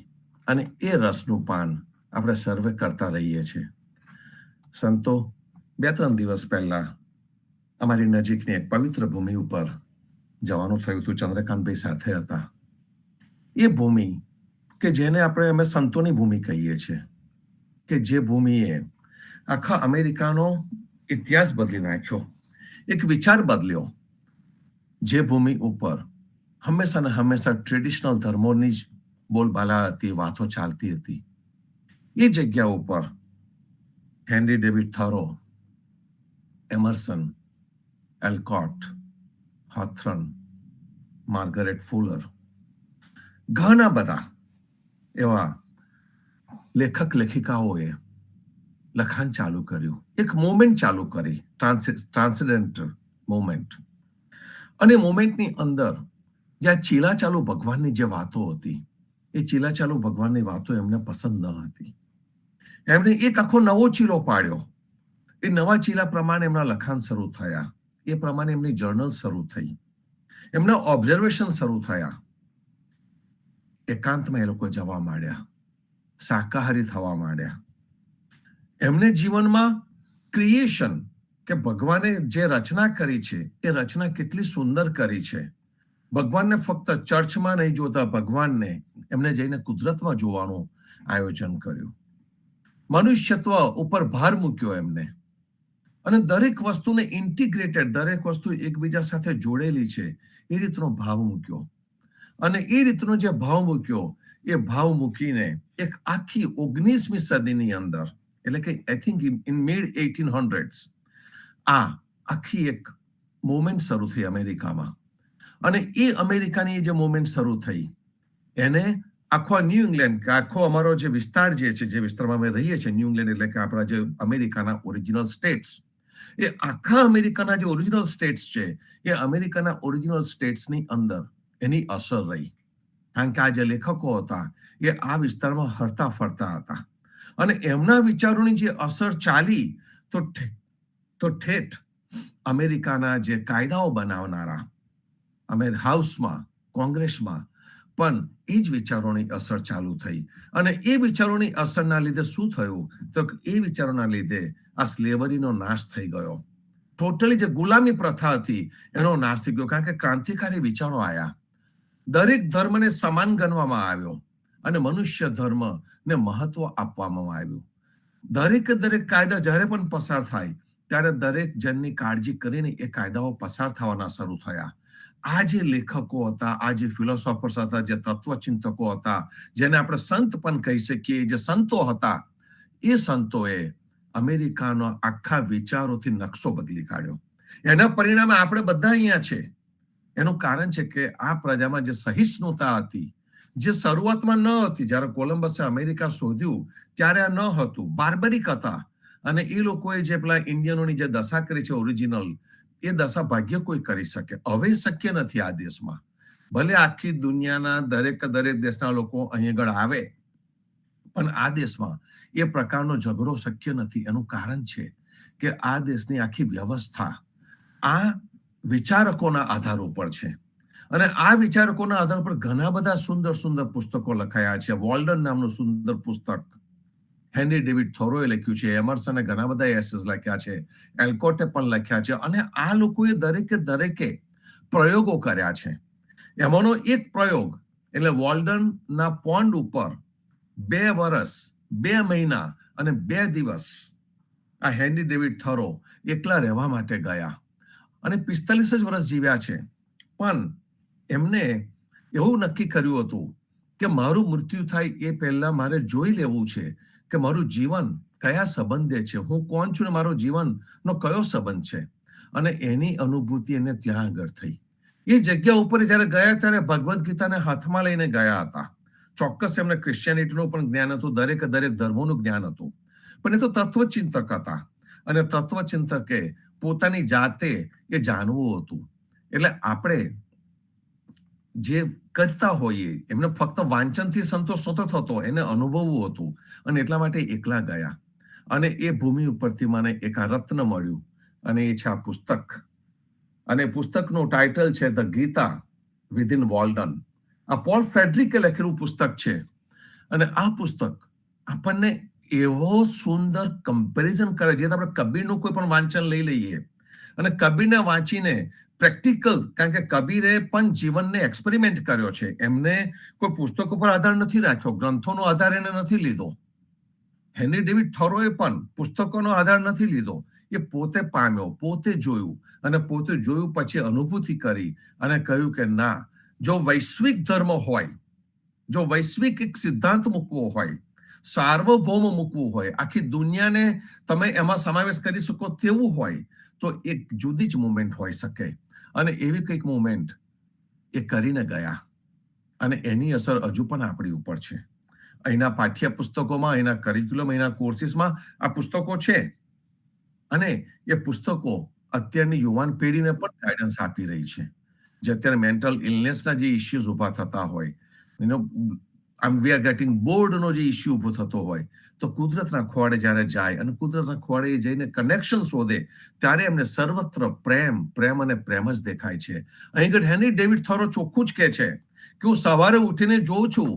અને એ રસનું પાન આપણે સર્વે કરતા રહીએ છીએ. સંતો 2-3 દિવસ પહેલા અમારી નજીકની એક પવિત્ર ભૂમિ ઉપર જવાનું થયું હતું. ચંદ્રકાંતભાઈ સાથે હતા. એ ભૂમિ કે જેને અમે સંતોની ભૂમિ કહીએ છીએ, કે જે ભૂમિએ આખા અમેરિકાનો ઇતિહાસ બદલી નાખ્યો, એક વિચાર બદલ્યો, જે ભૂમિ ઉપર હંમેશા ને હંમેશા ટ્રેડિશનલ ધર્મોની જ બોલબાલા હતી, વાતો ચાલતી હતી, એ જગ્યા ઉપર Henry David Thoreau, Emerson, Alcott, Hawthorne, Margaret Fuller, ઘણા બધા એવા લેખક લેખિકાઓએ લખાણ ચાલુ કર્યું, એક મુવમેન્ટ ચાલુ કરી, ટ્રાન્સેન્ડેન્ટલ મુવમેન્ટ. અને મુવમેન્ટની અંદર જે આ ચીલાચાલુ ભગવાનની જે વાતો હતી, એ ચીલાચાલુ ભગવાનની વાતો એમને પસંદ ન હતી. એમણે એક આખો નવો ચીલો પાડ્યો. એ નવા ચીલા પ્રમાણે એમના લખાણ શરૂ થયા, એ પ્રમાણે એમની જર્નલ શરૂ થઈ, એમના ઓબ્ઝર્વેશન શરૂ થયા. એકાંતમાં એ લોકો જવા માંડ્યા, શાકાહારી થવા માંડ્યા. એમને જીવનમાં ક્રિએશન, કે ભગવાને જે રચના કરી છે એ રચના કેટલી સુંદર કરી છે. ભગવાનને ફક્ત ચર્ચમાં નહીં જોતા, ભગવાનને એમને જઈને કુદરતમાં જોવાનું આયોજન કર્યું. મનુષ્યત્વ ઉપર ભાર મૂક્યો એમને, અને દરેક વસ્તુને ઇન્ટિગ્રેટેડ, દરેક વસ્તુ એકબીજા સાથે જોડેલી છે એ રીતનો ભાવ મૂક્યો. અને એ રીતનો જે ભાવ મૂક્યો, એ ભાવ મૂકીને એક આખી 19મી સદીની અંદર, એટલે કે I think in mid 1800s, આ આખી એક મુવમેન્ટ શરૂ થઈ અમેરિકામાં. અને એ અમેરિકાની જે મુવમેન્ટ શરૂ થઈ, એને આખો ન્યૂ ઇંગ્લેન્ડ, કે આખો અમારો જે વિસ્તાર જે છે, જે વિસ્તારમાં અમે રહીએ છીએ, ન્યૂ ઇંગ્લેન્ડ એટલે કે આપણા જે અમેરિકાના ઓરિજિનલ સ્ટેટ્સ, એ આખા અમેરિકાના જે ઓરિજિનલ સ્ટેટ્સ છે, એ અમેરિકાના ઓરિજિનલ સ્ટેટ્સની અંદર એની અસર રહી. કારણ કે આ જે લેખકો હતા એ આ વિસ્તારમાં હરતા ફરતા હતા, અને એમના વિચારોની જે અસર ચાલી તો ઠેઠ અમેરિકાના જે કાયદાઓ બનાવનારા હાઉસમાં, કોંગ્રેસમાં પણ એ જ વિચારોની અસર ચાલુ થઈ. અને એ વિચારોની અસરના લીધે શું થયું, તો એ વિચારોના લીધે આ સ્લેવરીનો નાશ થઈ ગયો. ટોટલી જે ગુલામી પ્રથા હતી એનો નાશ થઈ ગયો, કારણ કે ક્રાંતિકારી વિચારો આવ્યા. દરેક ધર્મને સમાન ગણવામાં આવ્યો, અને મનુષ્ય ધર્મને મહત્વ આપવામાં આવ્યું. દરેક કાયદા જ્યારે પણ પસાર થાય ત્યારે દરેક જણની કાળજી કરીને એ કાયદાઓ પસાર થવાના શરૂ થયા. આ જે લેખકો હતા, આ જે ફિલોસોફર્સ હતા, જે તત્વચિંતકો હતા, જેને આપણે સંત પણ કહી શકીએ, જે સંતો હતા, એ સંતોએ અમેરિકાનો આખા વિચારોથી નકશો બદલી કાઢ્યો. એના પરિણામે આપણે બધા અહીંયા છે. એનું કારણ છે કે આ પ્રજામાં જે સહિષ્ણુતા હતી, જે શરૂઆતમાં ન હતી, જ્યારે કોલંબસે અમેરિકા શોધ્યું ત્યારે આ ન હતું, બાર્બરિક હતા. અને એ લોકોએ જે પેલા ઇન્ડિયનોની જે દશા કરી છે ઓરિજિનલ, એ દશા ભાગ્ય કોઈ કરી શકે. હવે શક્ય નથી આ દેશમાં. ભલે આખી દુનિયાના દરેક દેશના લોકો અહીં આગળ આવે, પણ આ દેશમાં એ પ્રકારનો ઝઘડો શક્ય નથી. એનું કારણ છે કે આ દેશની આખી વ્યવસ્થા આ વિચારકોના આધાર ઉપર છે. અને આ વિચારકોના આધાર પર ઘણા બધા સુંદર સુંદર પુસ્તકો લખાયા છે. વોલ્ડન નામનું સુંદર પુસ્તક હેનરી ડેવિડ થોરોએ લખ્યું છે. એમર્સને ઘણા બધા એસેસ લખ્યા છે. એલ્કોટે પણ લખ્યા છે. અને આ લોકોએ દરેકે પ્રયોગો કર્યા છે. એમાંનો એક પ્રયોગ એટલે વોલ્ડનના પોન્ડ ઉપર 2 વર્ષ 2 મહિના અને 2 દિવસ આ હેનરી ડેવિડ થોરો એકલા રહેવા માટે ગયા, અને 45 જ વર્ષ જીવ્યા છે. પણ એમને એવું નક્કી કર્યું હતું કે મારું મૃત્યુ થાય એ પહેલા મારે જોઈ લેવું છે કે મારું જીવન કયા સંબંધે છે, હું કોણ છું ને મારો જીવનનો કયો સંબંધ છે. અને એની અનુભૂતિ એને ત્યાં આગળ થઈ. એ જગ્યા ઉપર જયારે ગયા ત્યારે ભગવદ્ ગીતાને હાથમાં લઈને ગયા હતા. ચોક્કસ એમને ક્રિશ્ચિયાનિટીનું પણ જ્ઞાન હતું, દરેક ધર્મોનું જ્ઞાન હતું, પણ એ તો તત્વચિંતક હતા. અને તત્વચિંતકે પોતાની જાતે એ જાણવું હતું. એટલે આપણે જે કરતા હોઈએ એમને ફક્ત વાંચનથી સંતોષ નહોતો થતો, એને અનુભવવું હતું. અને એટલા માટે એકલા ગયા. અને એ ભૂમિ ઉપરથી મને એક આ રત્ન મળ્યું, અને એ છે આ પુસ્તક. અને પુસ્તકનું ટાઇટલ છે ધ ગીતા વિધિન વોલ્ડન. આ પોલ ફ્રેડરિકે લખેલું પુસ્તક છે. અને આ પુસ્તક આપણને એવો સુંદર કમ્પેરિઝન કરે, જે આપણે કબીરનું કોઈ પણ વાંચન લઈ લઈએ અને કબીરને વાંચીને પ્રેક્ટિકલ, કારણ કે કબીરે પણ જીવનને એક્સપેરિમેન્ટ કર્યો છે. એમને કોઈ પુસ્તકો પર આધાર નથી રાખ્યો, ગ્રંથોનો આધાર એને નથી લીધો. હેનરી ડેવિડ થોરોએ પણ પુસ્તકોનો આધાર નથી લીધો. એ પોતે પામ્યો, પોતે જોયું, અને પોતે જોયું પછી અનુભૂતિ કરી અને કહ્યું કે ના, જો વૈશ્વિક ધર્મ હોય, જો વૈશ્વિક એક સિદ્ધાંત મૂકવો હોય, સાર્વભૌમ મૂકવું હોય, આખી દુનિયાને તમે એમાં સમાવેશ કરી શકો તેવું હોય, તો એક જુદી જ મુવમેન્ટ હોઈ શકે. અને એવી કંઈક મુવમેન્ટ એ કરીને ગયા, અને એની અસર હજુ પણ આપણી ઉપર છે. અહીંના પાઠ્યપુસ્તકોમાં, અહીંના કરિક્યુલમ, અહીંના કોર્સિસમાં આ પુસ્તકો છે, અને એ પુસ્તકો અત્યારની યુવાન પેઢીને પણ ગાઈડન્સ આપી રહી છે. જે અત્યારે મેન્ટલ ઇલનેસના જે ઇસ્યુઝ ઉભા થતા હોય, વી આર ગેટિંગ બોર્ડનો જે ઇસ્યુ ઉભો થતો હોય, તો કુદરતના ખોળે જ્યારે જાય અને કુદરતના ખોળે જઈને કનેક્શન શોધે, ત્યારે એમને સર્વત્ર પ્રેમ, પ્રેમ અને પ્રેમ જ દેખાય છે. અહીં આગળ હેનરી ડેવિડ થોરો ચોખ્ખું જ કહે છે કે હું સવારે ઉઠીને જોઉં છું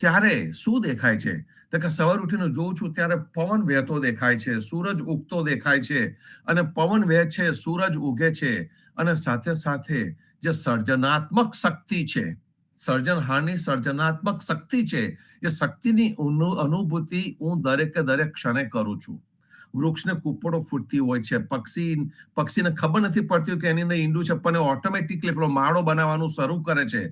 ત્યારે શું દેખાય છે? તો કે સવારે ઉઠીને જોઉં છું ત્યારે પવન વહેતો દેખાય છે, સૂરજ ઉગતો દેખાય છે, અને પવન વહે છે, સૂરજ ઉગે છે, અને સાથે સાથે જે સર્જનાત્મક શક્તિ છે, સર્જનહારની સર્જનાત્મક શક્તિ છે, એ શક્તિની અનુભૂતિ હું દરેકે દરેક ક્ષણે કરું છું. વૃક્ષને કૂપળો ફૂટતી હોય છે, પક્ષીને ખબર નથી પડતી કે એની અંદર ઈંડું છે, પણ ઓટોમેટિકલી પેલો માળો બનાવવાનું શરૂ કરે છે.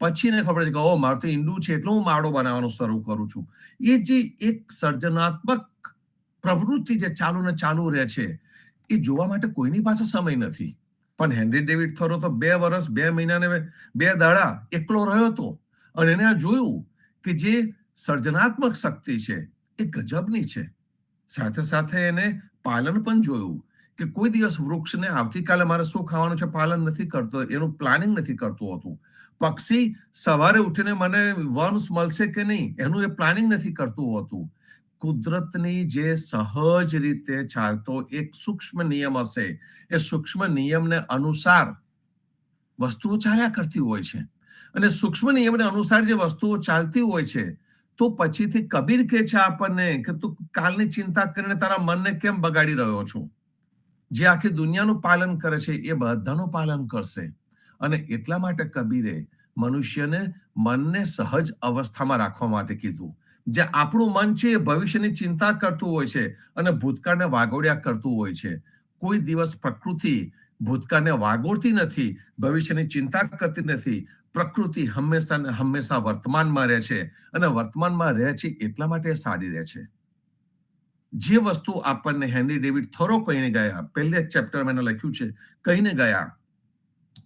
પછી એને ખબર છે કે ઓ, મારું તો ઈંડું છે એટલે હું માળો બનાવવાનું શરૂ કરું છું. એ જે એક સર્જનાત્મક પ્રવૃત્તિ જે ચાલુ રહે છે, એ જોવા માટે કોઈની પાસે સમય નથી. પણ હેનરી ડેવિડ થોરો તો 2 વર્ષ 2 મહિના ને 2 દાડા એકલો રહ્યો હતો, અને એને આ જોયું કે જે સર્જનાત્મક શક્તિ છે એ ગજબની છે. સાથે સાથે એને પાલન પણ જોયું કે કોઈ દિવસ વૃક્ષને આવતીકાલે મારે શું ખાવાનું છે પાલન નથી કરતો, એનું પ્લાનિંગ નથી કરતું હતું. પક્ષી સવારે ઉઠીને મને વર્મ્સ મળશે કે નહીં એનું એ પ્લાનિંગ નથી કરતું હતું. કુદરતની જે સહજ રીતે ચાલતો એક સૂક્ષ્મ નિયમ હશે, એ સૂક્ષ્મ નિયમને અનુસાર વસ્તુઓ ચાલ્યા કરતી હોય છે. અને સૂક્ષ્મ નિયમને અનુસાર જે વસ્તુઓ ચાલતી હોય છે, તો પછીથી કબીર કહે છે આપણને કે તું કાલની ચિંતા કરીને તારા મનને કેમ બગાડી રહ્યો છો? જે આખી દુનિયાનું પાલન કરે છે એ બધાનું પાલન કરશે. અને એટલા માટે કબીરે મનુષ્યને મનને સહજ અવસ્થામાં રાખવા માટે કીધું. જે આપણું મન છે એ ભવિષ્યની ચિંતા કરતું હોય છે અને ભૂતકાળને વાગોડ્યા કરતું હોય છે. કોઈ દિવસ પ્રકૃતિ ભૂતકાળને વાગોડતી નથી, ભવિષ્યની ચિંતા કરતી નથી. પ્રકૃતિ હંમેશા વર્તમાનમાં રહે છે, અને વર્તમાનમાં રહે છે એટલા માટે સારી રહે છે. જે વસ્તુ આપણને હેનરી ડેવિડ થોરો કહીને ગયા, પહેલે જ ચેપ્ટરમાં એને લખ્યું છે, કહીને ગયા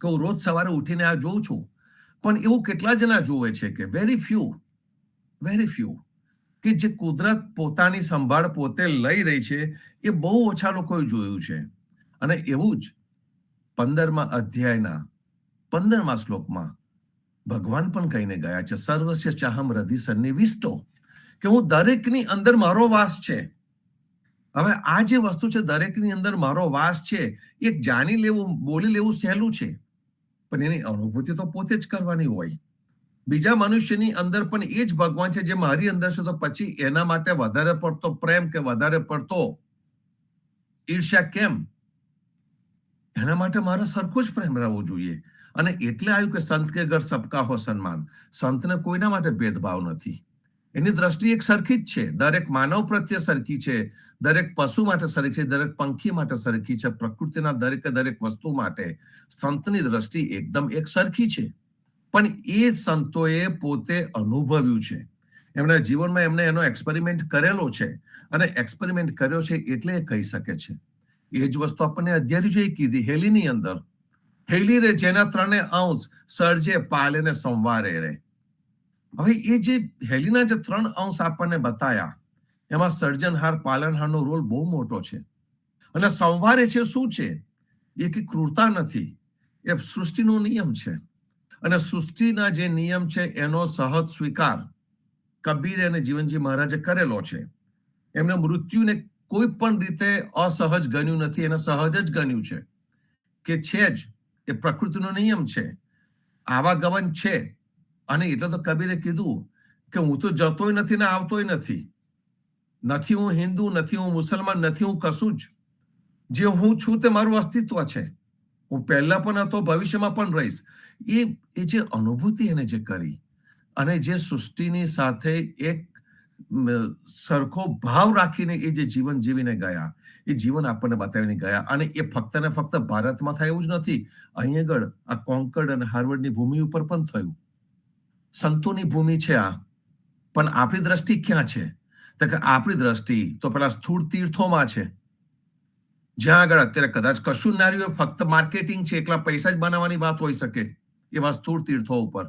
કે હું રોજ સવારે ઉઠીને આ જોઉં છું, પણ એવું કેટલા જણા જોવે છે કે વેરી ફ્યુ કે જે કુદરત પોતાની સંભાળ પોતે લઈ રહી છે, એ બહુ ઓછા લોકોએ જોયું છે. અને એવું જ 15મા અધ્યાયના 15મા શ્લોકમાં ભગવાન પણ કહીને ગયા છે, સર્વસ્ય ચાહમ હૃદિ સન્નિવિષ્ટો, કે હું દરેકની અંદર મારો વાસ છે. હવે આ જે વસ્તુ છે, દરેકની અંદર મારો વાસ છે, એ જાણી લેવું, બોલી લેવું સહેલું છે, પણ એની અનુભૂતિ તો પોતે જ કરવાની હોય. બીજા મનુષ્યની અંદર પણ એ જ ભગવાન છે જે મારી અંદર છે, તો પછી એના માટે વધારે પડતો પ્રેમ કે વધારે પડતો ઈર્ષ્યા કેમ? એના માટે મારે સરખો જ પ્રેમ રહેવો જોઈએ. અને એટલે આવ્યું કે સંત કે ઘર સબકા હો સન્માન. સંતને કોઈના માટે ભેદભાવ નથી, એની દ્રષ્ટિ એક સરખી જ છે. દરેક માનવ પ્રત્યે સરખી છે, દરેક પશુ માટે સરખી છે, દરેક પંખી માટે સરખી છે, પ્રકૃતિના દરેક વસ્તુ માટે સંતની દ્રષ્ટિ એકદમ એક સરખી છે. પણ એ સંતોએ પોતે અનુભવ્યું છે, એમના જીવનમાં એમને એનો એક્સપેરિમેન્ટ કરેલો છે, અને એક્સપેરિમેન્ટ કર્યો છે એટલે એ કહી શકે છે. એ જ વસ્તુ આપણને અધ્યાય કીધી હેલીની અંદર. હેલી રે જેના 3 અંશ, સર્જે પાલે ને સંવારે રે. હવે એ જે હેલીના જે 3 અંશ આપણને બતાયા, એમાં સર્જનહાર પાલનહારનો રોલ બહુ મોટો છે. અને સંવારે છે શું છે? એ કે ક્રૂરતા નથી, એ સૃષ્ટિનો નિયમ છે. અને સૃષ્ટિના જે નિયમ છે એનો સહજ સ્વીકાર કબીર અને જીવનજી મહારાજે કરેલો છે. એમને મૃત્યુને કોઈ પણ રીતે અસહજ ગણ્યું નથી, એને સહજ જ ગણ્યું છે કે છે જ, એ પ્રકૃતિનો નિયમ છે, આવાગમન છે. અને એટલે તો કબીરે કીધું કે હું તો જતોય નથી ને આવતોય નથી, નથી હું હિન્દુ, નથી હું મુસલમાન, નથી હું કશું જ. જે હું છું તે મારું અસ્તિત્વ છે. હું પહેલા પણ હતો, ભવિષ્યમાં પણ રહીશ. એ જે અનુભૂતિ એને જે કરી અને જે સૃષ્ટિની સાથે એક સરખો ભાવ રાખીને એ જે જીવન જીવીને ગયા, એ જીવન આપણને બતાવીને ગયા. અને એ ફક્ત ને ફક્ત ભારતમાં થાય એવું જ નથી. અહીં આગળ આ કોન્કર્ડ અને હાર્વર્ડની ભૂમિ ઉપર પણ થયું. સંતોની ભૂમિ છે આ. પણ આપણી દ્રષ્ટિ ક્યાં છે? તો કે આપણી દ્રષ્ટિ તો પેલા સ્થૂળ તીર્થોમાં છે, જ્યાં આગળ અત્યારે કદાચ કશું ના રહ્યું, ફક્ત માર્કેટિંગ છે, એકલા પૈસા જ બનાવવાની વાત હોઈ શકે એવા સ્થૂળ તીર્થો ઉપર.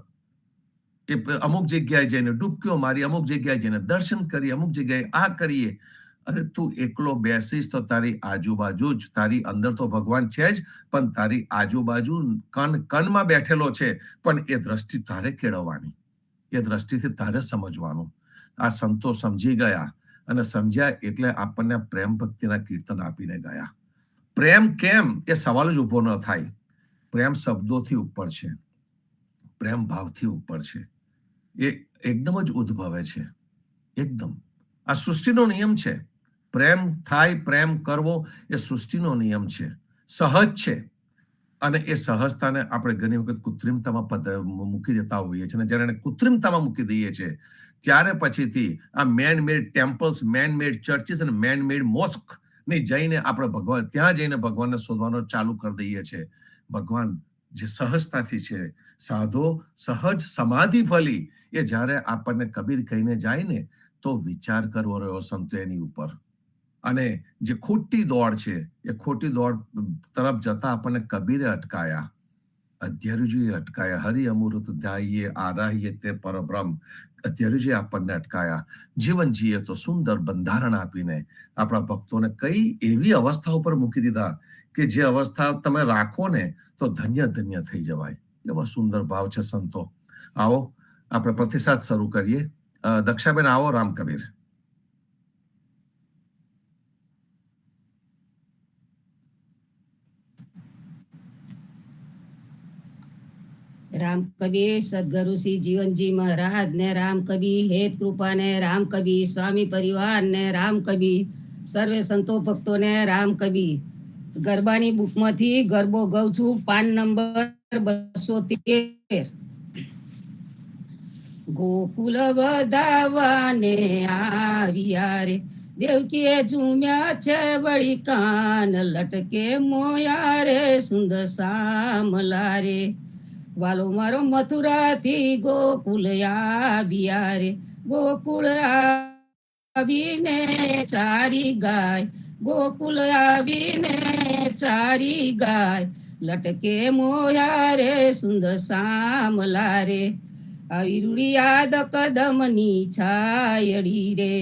એ અમુક જગ્યાએ જઈને ડૂબકીઓ મારી, અમુક જગ્યાએ જઈને દર્શન કરી, અમુક જગ્યાએ આ કરીએ. અરે તું એકલો બેસીશ તો તારી આજુબાજુ જ, તારી અંદર તો ભગવાન છે જ, પણ તારી આજુબાજુ કનમાં બેઠેલો છે. પણ એ દ્રષ્ટિ તારે કેળવવાની, એ દ્રષ્ટિથી તારે સમજવાનું. આ સંતો સમજી ગયા અને સમજ્યા એટલે આપણને પ્રેમ ભક્તિના કીર્તન આપીને ગયા. પ્રેમ કેમ એ સવાલ જ ઉભો ન થાય. પ્રેમ શબ્દોથી ઉપર છે, પ્રેમ ભાવથી ઉપર છે. એ એકદમ જ ઉદ્ભવે છે, એકદમ. આ સૃષ્ટિનો નિયમ છે. પ્રેમ થાય, પ્રેમ કરવો એ સૃષ્ટિનો નિયમ છે, સહજ છે. અને એ સહજતાને આપણે ઘણી વખત કૃત્રિમતામાં મૂકી દેતા હોઈએ છીએ. અને જ્યારે એને કૃત્રિમતામાં મૂકી દઈએ છીએ, ત્યારે પછીથી આ man made temples, man made churches અને મેન મેડ મોસ્ક ને જઈને આપણે ભગવાન, ત્યાં જઈને ભગવાનને શોધવાનું ચાલુ કરી દઈએ છીએ. ભગવાન જે સહજતાથી છે, સાધો સહજ સમાધિ ફલી, એ જ્યારે આપણને કબીર કહીને જાય ને, તો વિચાર કરવો રહ્યો સંતો એની ઉપર. અને જે ખોટી દોડ છે, એ ખોટી દોડ તરફ જતા આપણને કબીરે અટકાયા, અધ્યરુજીએ અટકાયા. હરિ અમૃત ધ્યાયે આરાહીએ તે પરબ્રહ્મ. અધ્યરુજીએ આપણને અટકાયા. જીવન જીએ તો સુંદર બંધારણ આપીને આપણા ભક્તોને કઈ એવી અવસ્થા ઉપર મૂકી દીધા કે જે અવસ્થા તમે રાખો ને તો ધન્ય ધન્ય થઈ જવાય. એવો સુંદર ભાવ છે સંતો. આવો આપણે પ્રતિસાદ શરૂ કરીએ. દક્ષાબેન આવો. રામ કબીર. રામ કબીર સદગુરુ શ્રી જીવનજી મહારાજ ને રામ કબીર હેત કૃપા ને રામ કબીર સ્વામી પરિવાર ને રામ કબીર સર્વે સંતો ભક્તો ને રામ કબીર. ગરબાની બુકમાંથી ગરબો ગાઉં છું, પાન નંબર 213. ગોકુલ વધાવાને આવ્યા રે, દેવકીએ ઝૂમ્યા છે વળી કાન, લટકે મોયા રે સુંદર સામલા રે. વાલો મારો મથુરાથી ગોકુલ આવ્યા રે, ગોકુળ આવીને ચારી ગાય, ગોકુલ આવીને ચારી ગાય, લટકે મોયા રે સુંદર સામલા રે. આવી રૂડી યાદ કદમની છાયડી રે,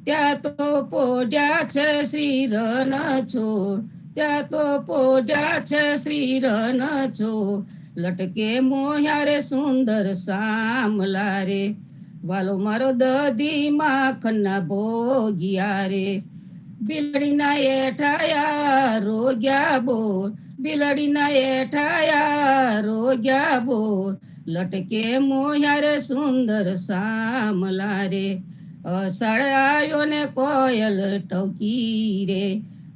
ત્યાં તો પોઢ્યા છે શ્રી રણછોડ, ત્યાં તો પોઢ્યા છે શ્રી રણછોડ, લટકે મોયા રે સુંદર સામલા રે. વાલો મારો દધી માખણના ભોગિયા રે, બિલડીના એઠાયા રોગ્યા બોલ, બિલડીના એઠાયા રોગ્યા બોલ, લટકે મોયા રે સુંદર સામલા રે. અષાઢ આવ્યો ને કોયલ ટવકી રે,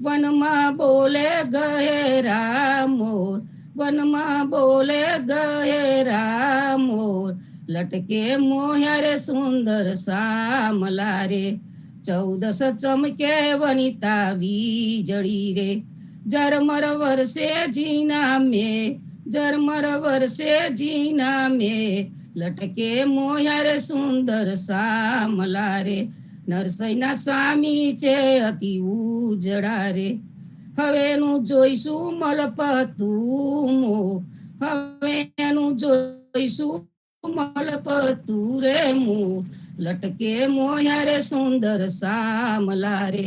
વનમાં બોલે ગહેરા મોર, વનમાં બોલે ગહેરા મોર, લટકે મોયા રે સુંદર સામલા રે. 14 ચમકે વનિતા વીજળી રે, ઝરમર વરસે જીના મેં, ઝરમર વરસે જીના મેં, લટકે મોયા રે સુંદર સામલા રે. નરસૈના સ્વામી છે અતિ ઉજળા રે, હવેનું જોઈશું મલપતું મો, હવેનું જોઈશું મલપતું રે મો, લટકે મોયા રે સુંદર સામલા રે.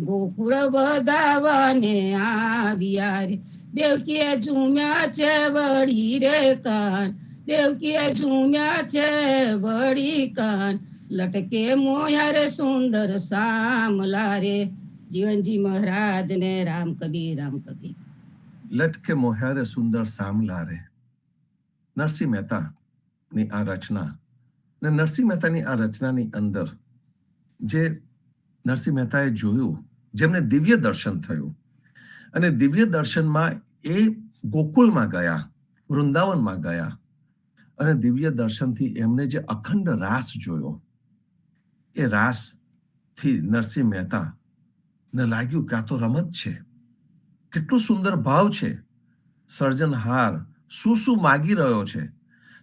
ગોકુળ વધાવાને આવ્યા રે, દેવકીએ ઝૂમ્યા છે વળી રે કાન, દેવકીએ ઝૂમ્યા છે વળી કાન, લટકે મોયા રે સુંદર સામલા રે. જીવનજી મહારાજ ને રામ કબીર, રામ કબીર. લટકે મોહ્યા રે સુંદર સામલા રે. નરસિંહ મહેતાની આ રચના, ને નરસિંહ મહેતાની આ રચનાની અંદર જે નરસિંહ મહેતાએ જોયું, જેમને દિવ્ય દર્શન થયું, અને દિવ્ય દર્શનમાં એ ગોકુલમાં ગયા, વૃંદાવનમાં ગયા અને દિવ્ય દર્શનથી એમને જે અખંડ રાસ જોયો, એ રાસ થી નરસિંહ મહેતા ને લાગ્યું કે આ તો રમત છે, કેટલું સુંદર ભાવ છે. સર્જનહાર શું માગી રહ્યો છે.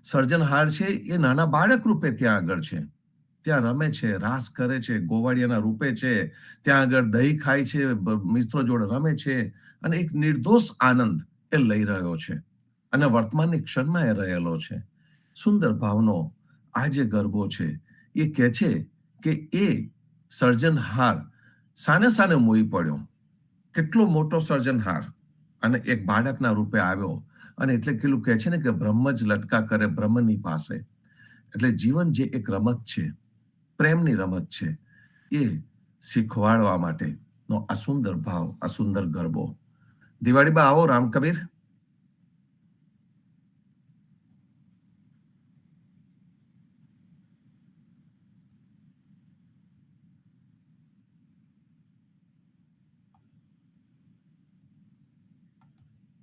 સર્જનહાર છે એ નાના બાળક રૂપે ત્યાં આગળ છે, ત્યાં રમે છે, રાસ કરે છે, ગોવાળિયાના રૂપે છે, ત્યાં આગળ દહીં ખાય છે, મિત્રો જોડે રમે છે અને એક નિર્દોષ આનંદ એ લઈ રહ્યો છે અને વર્તમાનની ક્ષણમાં એ રહેલો છે. સુંદર ભાવનો આ જે ગરબો છે એ કહે છે કે એ સર્જનહાર સાને સાને મોહી પડ્યો, કેટલો મોટો સર્જનહાર, અને એક બાળકના રૂપે આવ્યો. અને એટલે કેટલું કહે છે ને કે બ્રહ્મ જ લટકા કરે બ્રહ્મની પાસે. એટલે જીવન જે એક રમત છે, પ્રેમની રમત છે, એ શીખવાડવા માટેનો આ સુંદર ભાવ, આ સુંદર ગરબો. દિવાળીમાં આવો રામ કબીર.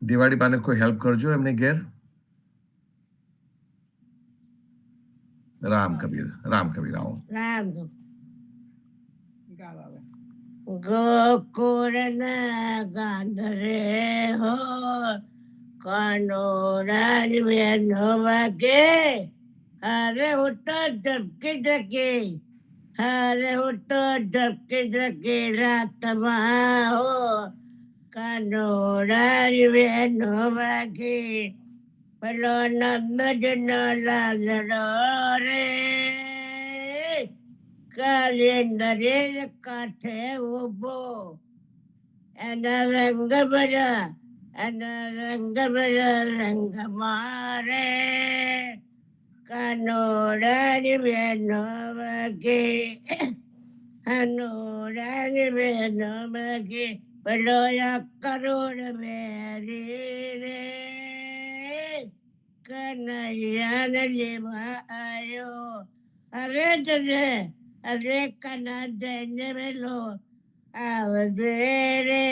દિવાળી બાને કોઈ હેલ્પ કરજો એમને ઘેર. રામ કબીર આવો. રામ ગોકુળના ગાંધરે હો કનોરાની બેનો વાગે, હારે હું તો ઝપકી હારે હું તો ઝપકી રાતમાં હો કનોરાની બેનો વાગે, પેલો નંદજનો લાલડો રે કાલિંદરે કાંઠે ઉભો, એના રંગ બધા રંગ મારે કનોડાની બેનો વાગે, કનોડાની બેનો વાગે, પેલો કરોડ બેરી રે કનૈયાને લેવા આવ્યો. અરે કના જઈને વેલો આવજે રે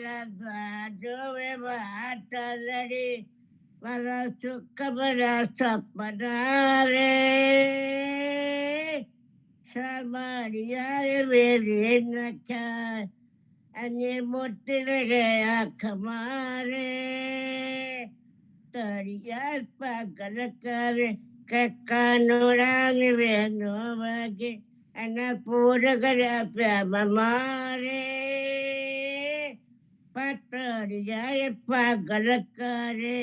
રાધા જોવે વાત લડી, મારા સુખ બધા સપના રે સામારિયા વેરી નાખ્યા અને મોતી ગયા ખમારે, તરિયા પાગલ કરે કે કાનોડાની બેનો વાગે, એના પૂર કર્યા પ્યામાં મારે, પાતળિયા પાગલ કરે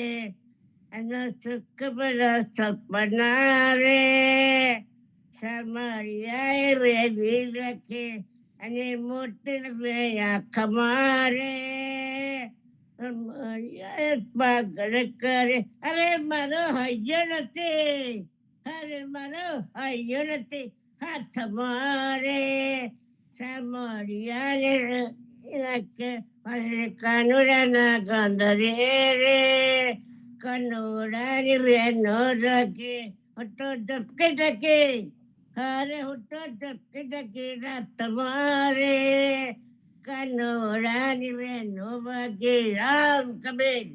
એના સુખ બધા સપના રે સામારિયા વેદી રાખે અને મોતી ગયા ખમારે, પાગલ કરે. અરે મારો હૈયો નથી, હાથ મારે સામરિયા કનોડાના ગંધરે રે કનોડાની બેનો રાખે, હું તો ઝપકી હારે હું તો ઝપકી રાત મારે કનોડાની બેનો વાગે. રામ કબીર.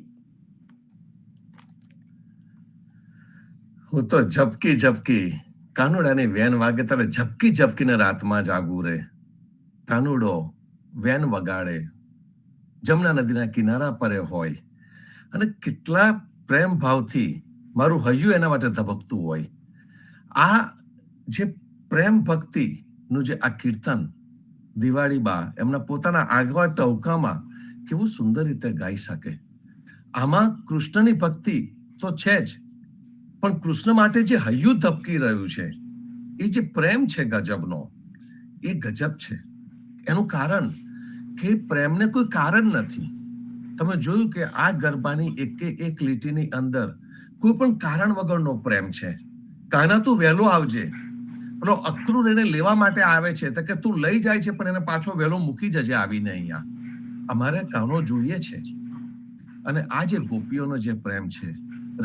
હું તો ઝપકી કાનુડાની વેન વાગે તારે ઝપકીને રાતમાં જાગું રે. કાનુડો વેન વગાડે, જમના નદીના કિનારા પર હોય અને કેટલા પ્રેમ ભાવથી મારું હૈયું એના માટે ધબકતું હોય. આ જે પ્રેમ ભક્તિ નું જે આ કીર્તન દિવાળી બા એમના પોતાના આગવા ટવકામાં કેવું સુંદર રીતે ગાઈ શકે. આમાં કૃષ્ણની ભક્તિ તો છે જ, પણ કૃષ્ણ માટે જે હૈયું ધબકી રહ્યું છે, એ જે પ્રેમ છે ગજબનો, એ ગજબ છે. એનું કારણ કે પ્રેમને કોઈ કારણ નથી. તમે જોયું કે આ ગરબાની એક લીટીની અંદર કોઈ પણ કારણ વગરનો પ્રેમ છે. કાના તું વહેલો આવજે, પેલો અક્રૂર એને લેવા માટે આવે છે તો કે તું લઈ જાય છે પણ એને પાછો વહેલો મૂકી જજે આવીને અહીંયા, અમારે કાનો જોઈએ છે. અને આ જે ગોપીઓનો જે પ્રેમ છે,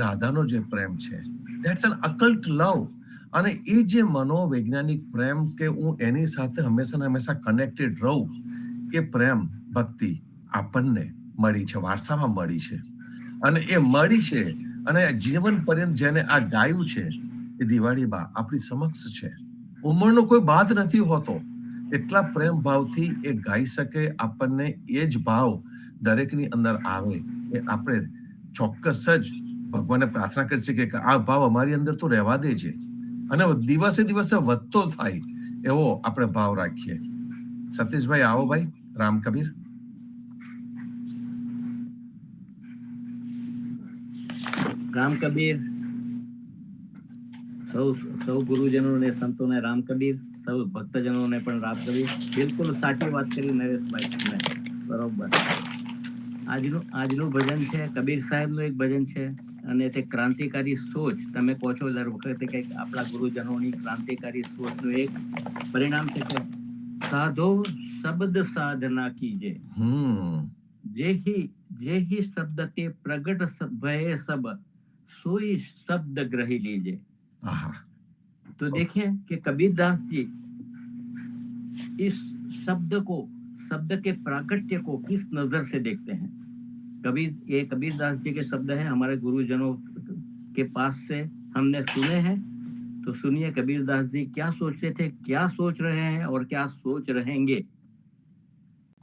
રાધાનો જે પ્રેમ છે, ધેટ્સ એન અકલ્ટ લવ. અને એ જે મનોવૈજ્ઞાનિક પ્રેમ કે હું એની સાથે હંમેશા કનેક્ટેડ રહું, એ પ્રેમ ભક્તિ આપણને મળી છે, વારસામાં મળી છે. અને એ મળી છે અને જીવન પર્યંત જેને આ ગાયું છે એ દિવાળી બા આપણી સમક્ષ છે. ઉંમરનો કોઈ બાદ નથી હોતો. એટલા પ્રેમ ભાવથી એ ગાઈ શકે, આપણને એ જ ભાવ દરેકની અંદર આવે એ આપણે ચોક્કસ જ ભગવાનને પ્રાર્થના કરી શકીએ કે આ ભાવ અમારી અંદર તો રહેવા દેજે અને દિવસે દિવસે વધતો થાય એવો આપણે ભાવ રાખીએ. સતીશભાઈ આવો ભાઈ. રામ કબીર. રામ કબીર. સૌ ગુરુજનોને, સંતોને રામ કબીર, સૌ ભક્તજનોને પણ રામ કબીર. બિલકુલ સાચી વાત કરી નરેશભાઈ તમે, બરોબર. આજનું ભજન છે કબીર સાહેબનું એક ભજન છે અને તે ક્રાંતિકારી સોચ તમે કહો છો દર વખતે કે આપણા ગુરુજનોની ક્રાંતિકારી સોચનું એક પરિણામ છે કે સાધો શબ્દ સાધના કીજે, જેહી शब्द ते प्रगट भय सब सोई शब्द ग्रही लीजिए. तो देखें कि कबीरदास जी इस शब्द के प्राकट्य को किस नजर से देखते हैं. ये कबीरदास जी के शब्द हैं, हमारे गुरुजनों के पास से हमने सुने हैं. तो सुनिए कबीरदास जी क्या सोचते थे, क्या सोच रहे हैं और क्या सोच रहेंगे.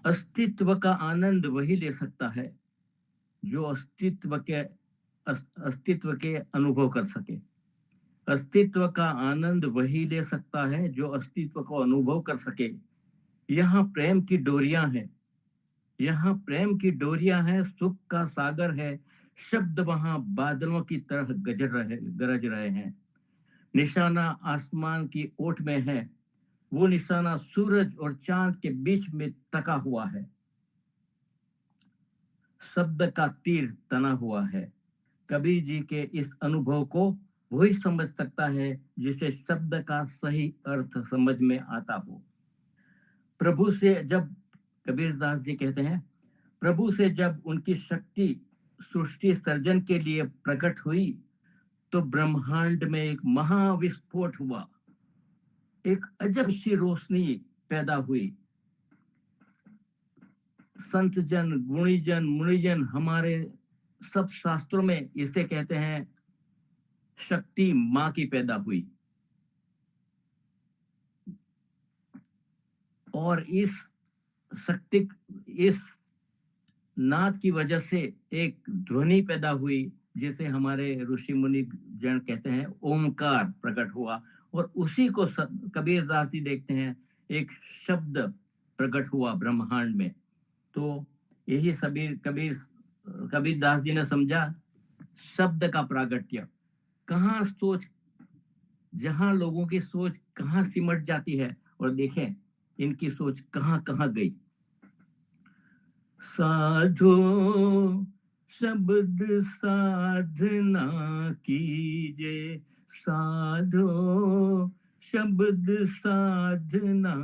अस्तित्व का आनंद वही ले सकता है जो अस्तित्व के अनुभव कर सके. अस्तित्व का आनंद वही ले सकता है जो अस्तित्व को अनुभव कर सके. यहाँ प्रेम की डोरियां हैं, यहाँ प्रेम की डोरियां हैं, सुख का सागर है. शब्द वहां बादलों की तरह गरज रहे हैं. निशाना आसमान की ओट में है, वो निशाना सूरज और चांद के बीच में तका हुआ है. शब्द का तीर तना हुआ है. कबीर जी के इस अनुभव को वही समझ सकता है जिसे शब्द का सही अर्थ समझ में आता हो. प्रभु से जब कबीरदास जी कहते हैं, प्रभु से जब उनकी शक्ति सृष्टि सर्जन के लिए प्रकट हुई तो ब्रह्मांड में एक महाविस्फोट हुआ, एक अजब सी रोशनी पैदा हुई. संत जन, गुणीजन, मुनिजन, हमारे सब शास्त्रों में इसे कहते हैं शक्ति मां की पैदा हुई. और इस शक्ति, इस नाद की वजह से एक ध्वनि पैदा हुई जिसे हमारे ऋषि मुनि जन कहते हैं ओमकार प्रकट हुआ. और उसी को कबीरदास जी देखते हैं, एक शब्द प्रकट हुआ ब्रह्मांड में. तो यही कबीरदास जी ने समझा शब्द का प्रागट्य. कहाँ सोच, जहां लोगों की सोच कहाँ सिमट जाती है और देखें इनकी सोच कहाँ कहाँ गई. साधो शब्द साधना कीजे, साधो शब्द साधना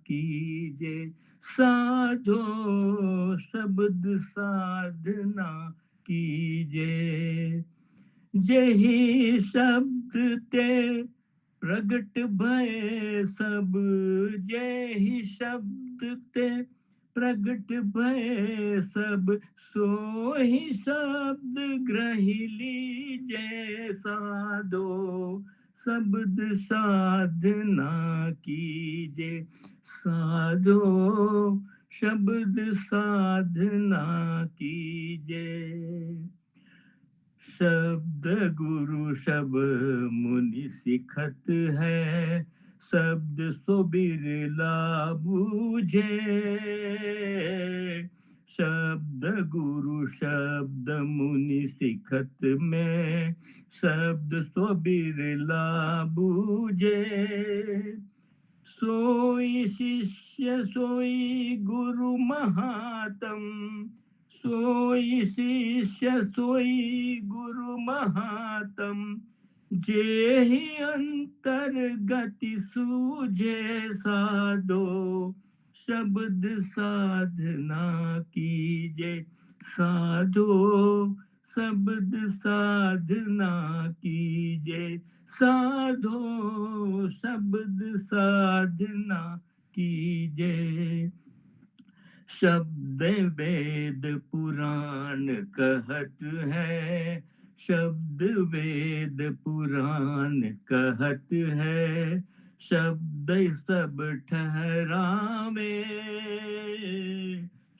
कीजे, साधो शब्द साधना कीजे. जही शब्द ते प्रगट भय सब, जही शब्द ते प्रगट भय सब, सोही शब्द ग्रही लीजे. साधो शब्द साधना कीजे, साधो शब्द साधना कीजे. शब्द गुरु शब मुनि सिखत है, शब्द सो बिरला बूझे. शब्द गुरु शब्द मुनि सिखत में, शब्द सो बिरला बूझे. सोई शिष्य सोई गुरु महात्म, सोई शिष्य सोई गुरु महात्म. जेहि अंतर्गति सूझे, साधो शब्द साधना कीजे. साधो शब्द साधना कीजे, साधो शब्द साधना कीजे. शब्द वेद पुराण कहत है, शब्द वेद पुराण कहत है, शब्द सब ठहरावे,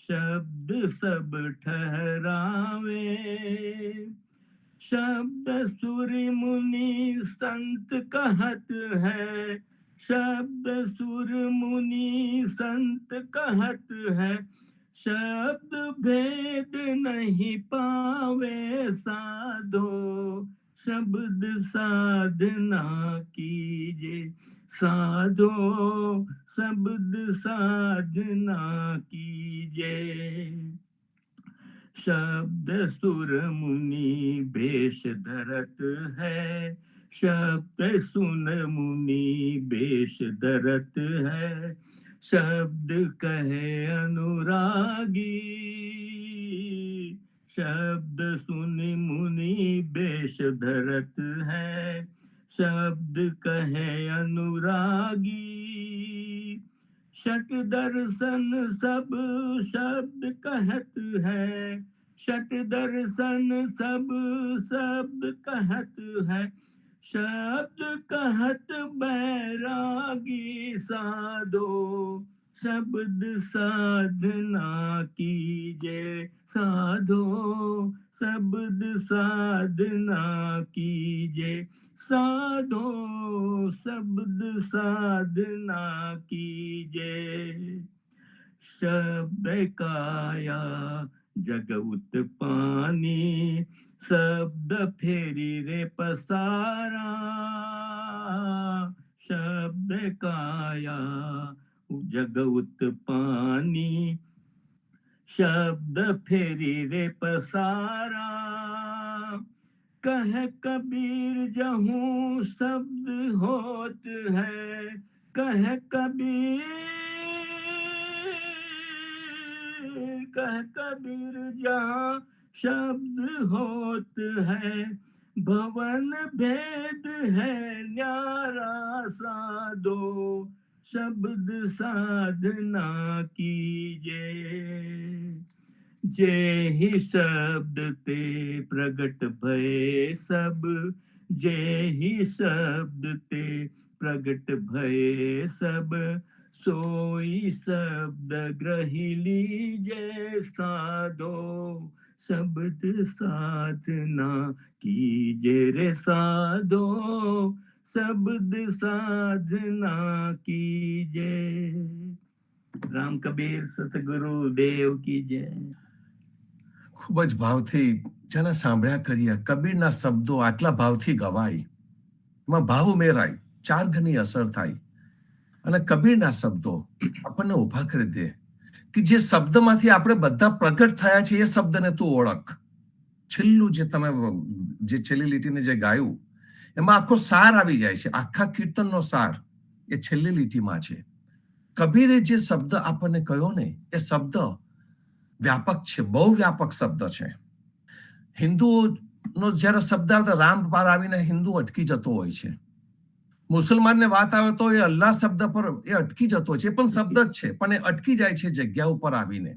शब्द सब ठहरावे, शब्द सुर मुनि संत कहत है, शब्द सुर मुनि संत कहत है, शब्द भेद नहीं पावे साधो, शब्द साधना कीजे साधो, शब्द साधना कीजे, शब्द सुर मुनि भेष धरत है, शब्द सुन मुनि भेष धरत है, शब्द कहे अनुरागी, शब्द सुन मुनि भेष धरत है, शब्द कहे अनुरागी, शट दर्शन सब शब्द कहत है, शट दर्शन सब शब्द कहत है, शब्द कहत बैरागी साधो, शब्द साधना कीजे साधो, शब्द साधना कीजे साधो, शब्द साधना कीजे, शब्द काया जग उत्पानी, शब्द फेरी रे पसारा, शब्द काया जग उत्पानी, शब्द फेरी रे पसारा, कह कबीर जहूं शब्द होत है, कह कबीर जहाँ शब्द होत है, भवन भेद है न्यारा साधो, शब्द साधना कीजे, जे ही शब्द ते प्रगट भये सब, जे ही शब्द ते प्रगट भये सब, सोई शब्द ग्रही लीजे साधो, शब्द साधना कीजे रे साधो, शब्द साधना कीजे। राम कबीर सतगुरु देव की जय। ખૂબ જ ભાવથી જેને સાંભળ્યા કરીએ કબીરના શબ્દો આટલા ભાવથી ગવાય, એમાં ભાવ ઉમેરાય, ચાર ઘરની અસર થાય અને કબીરના શબ્દો આપણને ઉભા કરી દે કે જે શબ્દમાંથી આપણે બધા પ્રગટ થયા છે એ શબ્દને તું ઓળખ. છેલ્લું જે તમે જે છેલ્લી લીટીને જે ગાયું એમાં આખો સાર આવી જાય છે, આખા કીર્તનનો સાર એ છેલ્લી લીટીમાં છે. કબીરે જે શબ્દ આપણને કહ્યો ને એ શબ્દ વ્યાપક છે, બહુ વ્યાપક શબ્દ છે. હિન્દુઓનો જયારે શબ્દ આવે તો રામ પાર આવીને હિન્દુ અટકી જતો હોય છે. મુસલમાનને વાત આવે તો એ અલ્લાહ શબ્દ પર એ અટકી જતો છે, એ પણ શબ્દ જ છે પણ એ અટકી જાય છે જગ્યા ઉપર આવીને.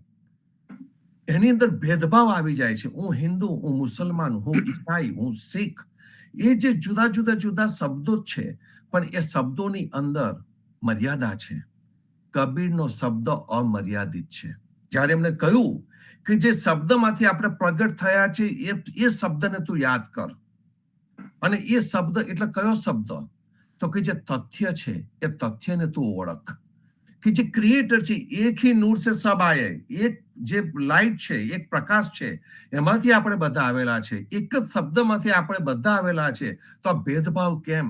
એની અંદર ભેદભાવ આવી જાય છે. હું હિન્દુ, હું મુસલમાન, હું ઈસાઈ, હું શીખ, એ જે જુદા જુદા જુદા શબ્દો જ છે પણ એ શબ્દોની અંદર મર્યાદા છે. કબીરનો શબ્દ અમર્યાદિત છે. જ્યારે એમને કહ્યું કે જે શબ્દમાંથી આપણે પ્રગટ થયા છે એ શબ્દને તું યાદ કર, અને એ શબ્દ એટલે કયો શબ્દ? તો કે જે તથ્ય છે એ તથ્યને તું ઓળખ, કે જે ક્રિએટર છે, એક ही नूर से सब आए, એક જે લાઈટ છે, એક પ્રકાશ છે, એમાંથી આપણે બધા આવેલા છે, એક જ શબ્દમાંથી આપણે બધા આવેલા છે. તો આ ભેદભાવ કેમ?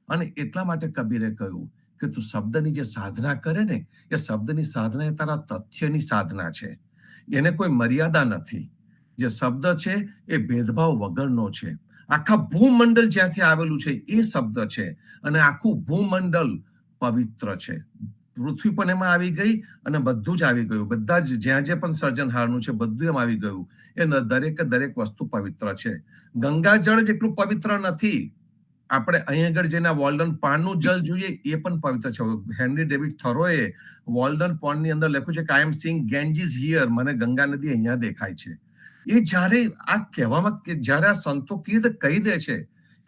અને એટલા માટે કબીરે કહ્યું કે તું શબ્દની જે સાધના કરે ને એ શબ્દની સાધના એ તારા તથ્યની સાધના છે, એને કોઈ મર્યાદા નથી. જે શબ્દ છે એ ભેદભાવ વગરનો છે. આખા ભૂમંડળ જ્યાંથી આવેલું છે એ શબ્દ છે, અને આખું ભૂમંડળ પવિત્ર છે. પૃથ્વી પણ એમાં આવી ગઈ અને બધું જ આવી ગયું, બધા જ જ્યાં જે પણ સર્જનહારનું છે બધું એમ આવી ગયું. એ દરેકે દરેક વસ્તુ પવિત્ર છે. ગંગા જળ જેટલું પવિત્ર નથી આપણે અહીં આગળ જેના વોલ્ડન પાનનું જલ જોઈએ એ પણ પવિત્ર છે. હેનરી ડેવિડ થોરોએ વોલ્ડન પોન્ડની અંદર લખ્યું છે કે આઈ એમ સીંગ ગેન્જીસ હિયર, મને ગંગા નદી અહીંયા દેખાય છે. એ જ્યારે આ કહેવામાં કે જ્યારે આ સંતો કેવી રીતે કહી દે છે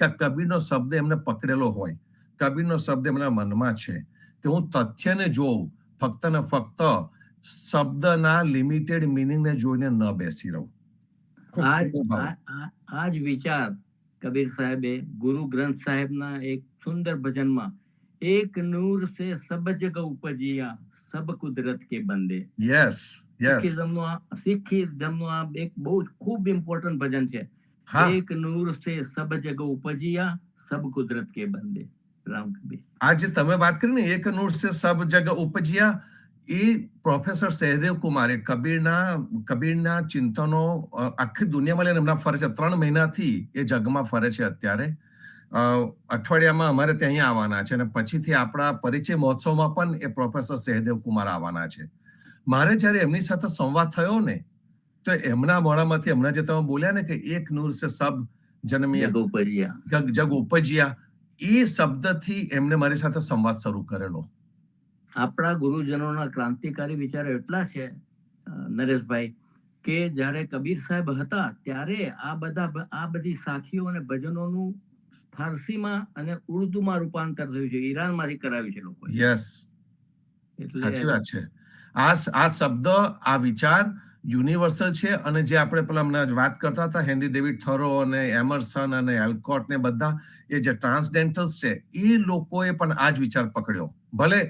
કે આ કબીરનો શબ્દ એમને પકડેલો હોય, કબીરનો શબ્દ એમના મનમાં છે કે હું તથ્યને જોઉં, ફક્ત ને ફક્ત શબ્દના લિમિટેડ મિનિંગને જોઈને ન બેસી રહું. આ જ વિચાર કબીર સાહેબે ગુરુ ગ્રંથ સાહેબના એક સુંદર ભજનમાં એક નૂર સે સબ જગ ઉપજિયા સબ કુદરત કે બંદે. યસ યસ, સિખિઝમનું આ એક બહુ ખૂબ ઇમ્પોર્ટન્ટ ભજન છે. એક નૂર સે સબ જગ ઉપજિયા સબ કુદરત કે બંદે. રામ કબીર. આ જે તમે વાત કરી ને એક નૂર સે સબ જગ ઉપજિયા, એ પ્રોફેસર સહદેવ કુમારે કબીરના ચિંતનો આખી દુનિયામાં લઈને એમના ફરે છે. 3 મહિનાથી એ જગમાં ફરે છે. અત્યારે અઠવાડિયામાં અમારે ત્યાં અહીંયા આવવાના છે અને પછીથી આપણા પરિચય મહોત્સવમાં પણ એ પ્રોફેસર સહદેવ કુમાર આવવાના છે. મારે જ્યારે એમની સાથે સંવાદ થયો ને તો એમના મોઢામાંથી હમણાં જે તમે બોલ્યા ને કે એક નૂર સે સબ જન્મિયા જગ ઉપજિયા, એ શબ્દથી એમને મારી સાથે સંવાદ શરૂ કરેલો. આપણા ગુરુજનોના ક્રાંતિકારી વિચારો એટલા છે નરેશભાઈ કે જ્યારે કબીર સાહેબ હતા ત્યારે આ બધી સાખીઓ અને ભજનોનું ફારસીમાં અને ઉર્દુમાં રૂપાંતર થયું છે. ઈરાનમાંથી કરાવ્યું છે લોકો. યસ, સાચી વાત છે. આ શબ્દ, આ વિચાર યુનિવર્સલ છે. અને જે આપણે પેલા હમણાં વાત કરતા હતા હેનરી ડેવિડ થોરો અને એમર્સન અને એલ્કોટ ને બધા એ જે ટ્રાન્સડેન્ટલ્સ છે એ લોકોએ પણ આ જ વિચાર પકડ્યો. ભલે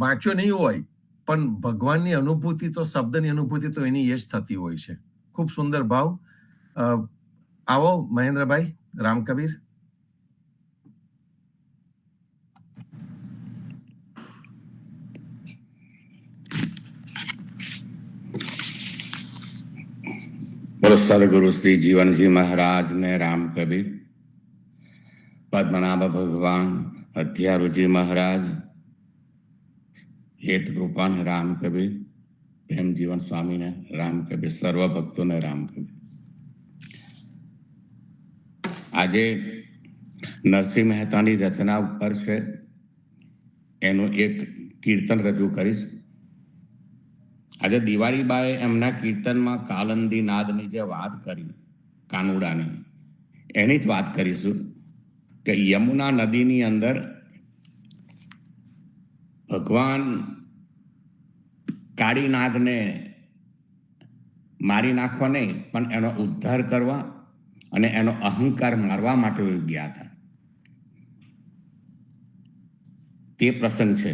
વાંચ્યો નહીં હોય પણ ભગવાનની અનુભૂતિ તો, શબ્દની અનુભૂતિ તો એની એ જ થતી હોય છે. ખૂબ સુંદર ભાવ. આવો મહેન્દ્રભાઈ, રામ કબીર. બોલો સદગુરુ શ્રી જીવનજી મહારાજ ને રામ કબીર, પદ્મનાભ ભગવાન, અધ્યારુજી મહારાજ, હેત કૃપાન રામ કબીર, પ્રેમ જીવન સ્વામી ને રામ કબીર, સર્વ ભક્તોને રામ કબીર. આજે નરસિંહ મહેતાની રચના ઉપર છે એનું એક કીર્તન રજૂ કરીશ. આજે દિવાળીબાએ એમના કીર્તનમાં કાલંદી નાદની જે વાત કરી, કાનુડાની, એની જ વાત કરીશું કે યમુના નદીની અંદર ભગવાન કાળી નાગને મારી નાખવા નહીં પણ એનો ઉદ્ધાર કરવા અને એનો અહંકાર મારવા માટે ગયા હતા. તે પ્રસંગ છે.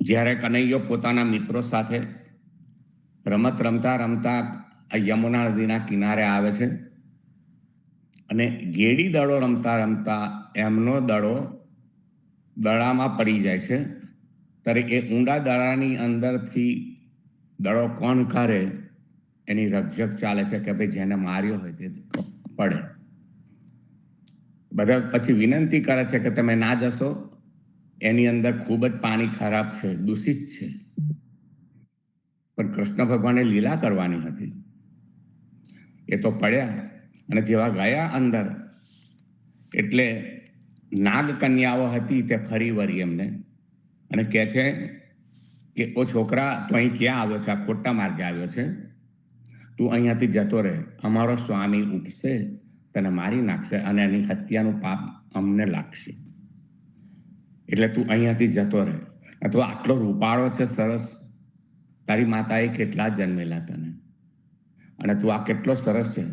જ્યારે કનૈયો પોતાના મિત્રો સાથે રમત રમતા રમતા યમુના નદીના કિનારે આવે છે અને ગેડી દડો રમતા રમતા એમનો દડો દડામાં પડી જાય છે. ત્યારે એ ઊંડા દડાની અંદરથી દડો કોણ કાઢે એની રકઝક ચાલે છે કે ભાઈ જેને માર્યો હોય તે પડે. બધા પછી વિનંતી કરે છે કે તમે ના જશો, એની અંદર ખૂબ જ પાણી ખરાબ છે, દૂષિત છે. પણ કૃષ્ણ ભગવાને લીલા કરવાની હતી. એ તો પડ્યા અને જેવા ગયા અંદર એટલે નાગ કન્યાઓ હતી તે ફરી વળી એમને અને કહે છે કે ઓ છોકરા, તું અહીં ક્યાં આવ્યો છે? આ ખોટા માર્ગે આવ્યો છે. તું અહીંયાથી જતો રહે, અમારો સ્વામી ઉઠશે, તને મારી નાખશે અને એની હત્યાનું પાપ અમને લાગશે. એટલે તું અહીંયાથી જતો રહે. અથવા આટલો રૂપાળો છે, સરસ, તારી માતાએ કેટલા જન્મેલા તને, અને તું આ કેટલો સરસ છે,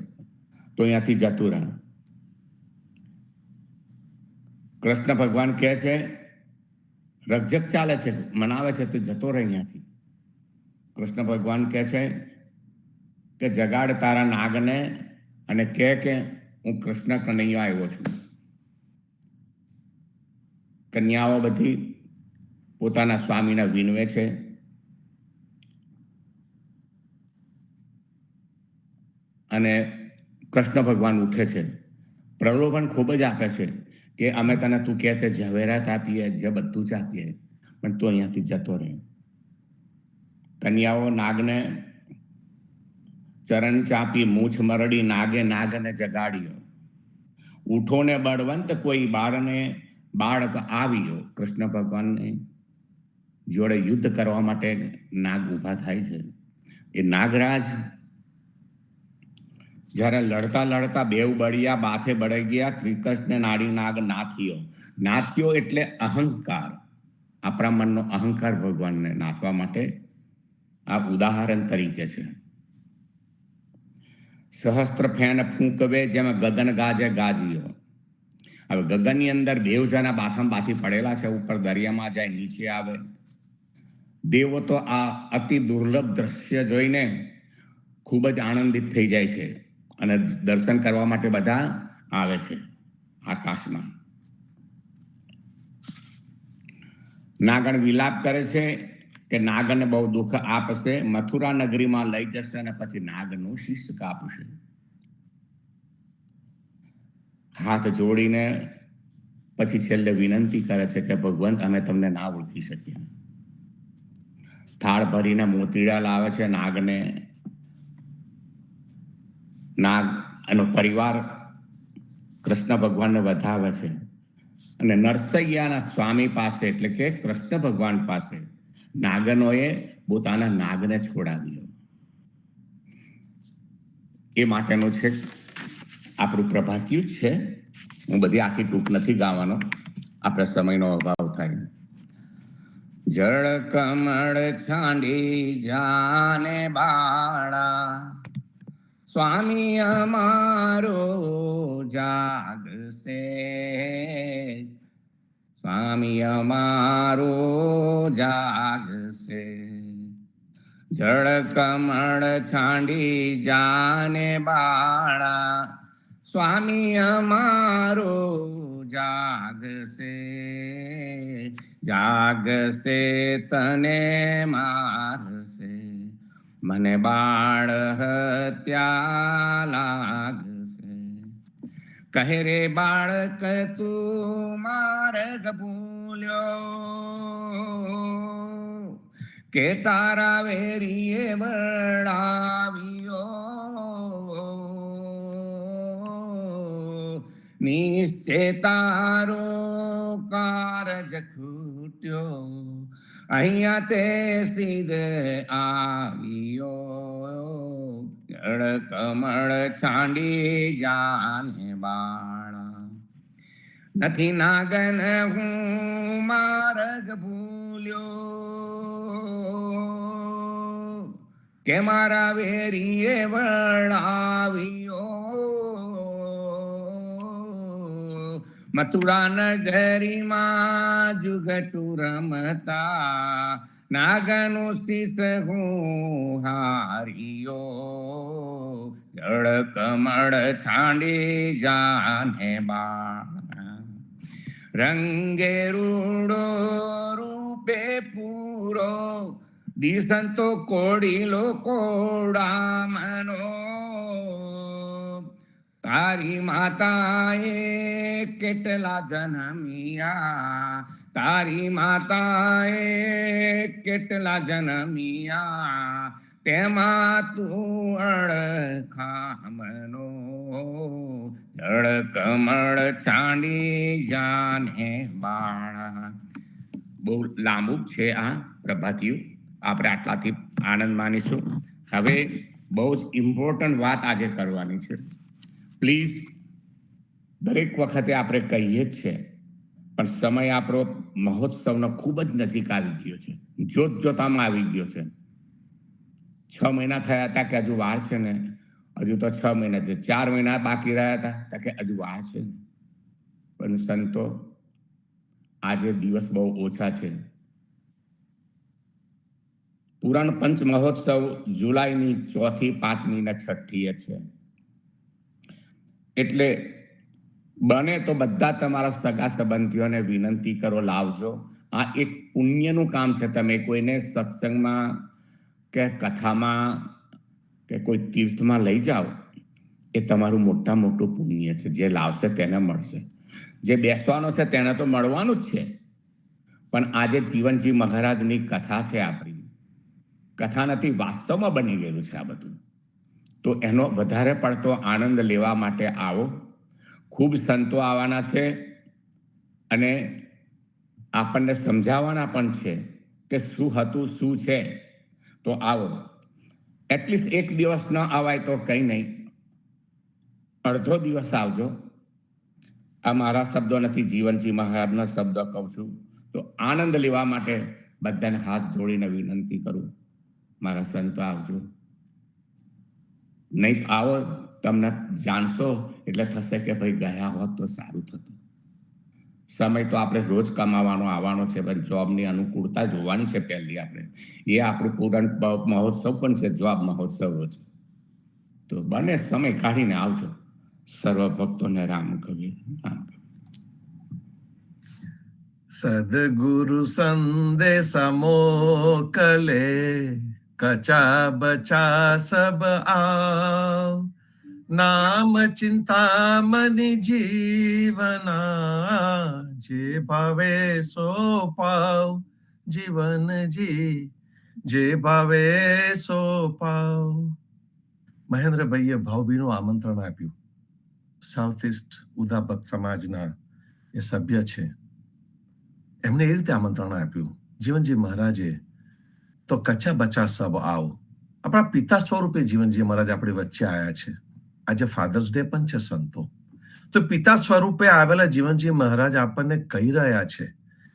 તો અહીંયાથી જતું રહે. કૃષ્ણ ભગવાન કહે છે, રકઝક ચાલે છે, મનાવે છે, તું જતો રહે અહીંયાથી. કૃષ્ણ ભગવાન કહે છે કે જગાડ તારા નાગને અને કહે કે હું કૃષ્ણ કનૈયો આવ્યો છું. કન્યાઓ બધી પોતાના સ્વામીને વિનવે છે. અને કૃષ્ણ ભગવાન ઉઠે છે, પ્રલોભન ખૂબ જ આપે છે કે અમે તને, તું કહે છે ઝવેરાત આપીએ, જે બધું જ આપીએ, પણ તું અહીંયાથી જતો રહે. કન્યાઓ નાગને ચરણ ચાપી મૂછ મરડી નાગે નાગને જગાડ્યો. ઉઠો ને બળવંત કોઈ બાળક આવ્યો. કૃષ્ણ ભગવાનને જોડે યુદ્ધ કરવા માટે નાગ ઊભા થાય છે. એ નાગરાજ જ્યારે લડતા લડતા બેવ બળિયા બાથે બળી ગયા. ત્રિકૃષ્ણ નાડી નાગ નાથ્યો એટલે અહંકાર. આપણા મનનો અહંકાર ભગવાનને નાથવા માટે આ ઉદાહરણ તરીકે છે. સહસ્ત્ર ફેન ફૂંકવે જેમાં ગગન ગાજે ગાજીયો. હવે ગગનની અંદર બેવ જણા બાથી પડેલા છે. ઉપર દરિયામાં જાય, નીચે આવે. દેવો તો આ અતિ દુર્લભ દ્રશ્ય જોઈને ખૂબ જ આનંદિત થઈ જાય છે અને દર્શન કરવા માટે બધા આવે છે આકાશમાં. નાગણ વિલાપ કરે છે કે નાગને બહુ દુઃખ આપશે, મથુરા નગરીમાં લઈ જશે અને પછી નાગનું શીશ કાપશે. હાથ જોડીને પછી છેલ્લે વિનંતી કરે છે કે ભગવાન અમે તમને ના ઓળખી શક્યા. થાળ ભરીને મોતીડા લાવે છે નાગને. નાગ એનો પરિવાર કૃષ્ણ ભગવાનને વધાવે છે અને નરસૈયાના સ્વામી પાસે એટલે કે કૃષ્ણ ભગવાન પાસે નાગનોએ પોતાના નાગને છોડાવ્યો. એ માટેનું છે આપણું પ્રભાત્યું જ છે. હું બધી આખી ટૂંક નથી ગાવાનો, આપણે સમયનો અભાવ થાય. જળ કમળ છાંડી જાને બાળા, સ્વામી અમારો જાગશે, સ્વામી અમારો જાગશે. જળ કમળ છાંડી જાને બાળા, સ્વામી અમારો જાગશે, જાગશે તને મારશે, મને બાળ હત્યા લાગશે. કહે રે બાળક તું માર્ગ ભૂલ્યો, કે તારા વેરીએ વળાવ્યો. નિશ્ચય તારો કારજ ખૂટ્યો, અહીંયા તે સિદ્ધ આવ્યો. જળ કમળ છાંડી જાને બાળા, નથી નાગન હું માર્ગ ભૂલ્યો, કે મારા વેરીએ વળાવ્યો. મથુરા નગરીમાં જુગટુ રમતા, નાગનું શીશ હું હાર્યો. જળ કમળ છાંડી જાને બાળા, રંગે રૂડો રૂપે પૂરો, દિસંતો કોડીલો કોડામનો. તારી માતાએ કેટલા જન્મિયા, તારી માતાએ કેટલા જન્મિયા, તેમાં તું અળખામનો. જળ કમળ છાંડી જાને બાળા. બહુ લાંબુ છે આ પ્રભાતિયું, આપણે આટલાથી આનંદ માનીશું. હવે બહુ જ ઇમ્પોર્ટન્ટ વાત આજે કરવાની છે. પ્લીઝ, દરેક વખતે આપણે કહીએ જ છે, પણ સમય આપણો મહોત્સવનો ખૂબ જ નજીક આવી ગયો છે, જોત જોતામાં આવી ગયો છે. 6 મહિના થયા હતા કે હજુ વાર છે ને, હજુ તો 6 મહિના છે. 4 મહિના બાકી રહ્યા હતા કે હજુ વાર છે. પણ સંતો, આજે દિવસ બહુ ઓછા છે. પુરાણ પંચ મહોત્સવ જુલાઈની 4થી 5મી ને 6ઠીએ છે. એટલે બને તો બધા તમારા સગા સંબંધીઓને વિનંતી કરો, લાવજો. આ એક પુણ્યનું કામ છે. તમે કોઈને સત્સંગમાં કે કથામાં કે કોઈ તીર્થમાં લઈ જાઓ, એ તમારું મોટું પુણ્ય છે. જે લાવશે તેને મળશે, જે બેસવાનો છે તેને તો મળવાનું જ છે. પણ આજે જીવનજી મહારાજની કથા છે. આપણી કથા નથી, વાસ્તવમાં બની ગયેલું છે આ બધું. તો એનો વધારે પડતો આનંદ લેવા માટે આવો. ખૂબ સંતો આવવાના છે અને આપણને સમજાવવાના પણ છે કે શું હતું શું છે. તો આવો. એટલીસ્ટ એક દિવસ ન આવાય તો કંઈ નહીં, અડધો દિવસ આવજો. આ મારા શબ્દો નથી, જીવનજી મહારાજના શબ્દો કહું છું. તો આનંદ લેવા માટે બધાને હાથ જોડીને વિનંતી કરું, મારા સંતો આવજો. નહીં આવો, તમને જાણશો એટલે થશે કે ભાઈ ગયા હોત તો સારું થતું. સમય તો આપણે રોજ કમાવાનો આવવાનો છે, પણ જોબની અનુકૂળતા જોવાની છે પહેલી આપણે. એ આપણું પૂરણ મહોત્સવ પણ છે, જોબ મહોત્સવ રોજ. તો બને સમય કાઢીને આવજો. સર્વ ભક્તોને રામ કવિ. સદગુરુ સંદેશા મોકલે, કચા બચા સબ આવ. નામ ચિંતામણી જીવના, જે ભાવે સો પાવ. જીવનજી જે ભાવે સો પાવ. મહેન્દ્રભાઈએ ભાવભીનું આમંત્રણ આપ્યું. સાઉથ ઇસ્ટ ઉદાભક્ત સમાજના એ સભ્ય છે, એમને એ રીતે આમંત્રણ આપ્યું. જીવનજી મહારાજે તો કચ્છા બચા સબ આવ. આપણા પિતા સ્વરૂપે જીવનજી મહારાજ આપણી વચ્ચે આવ્યા છે. આજે ફાધર્સ ડે પણ છે સંતો. તો પિતા સ્વરૂપે આવેલા જીવનજી મહારાજ આપણને કહી રહ્યા છે,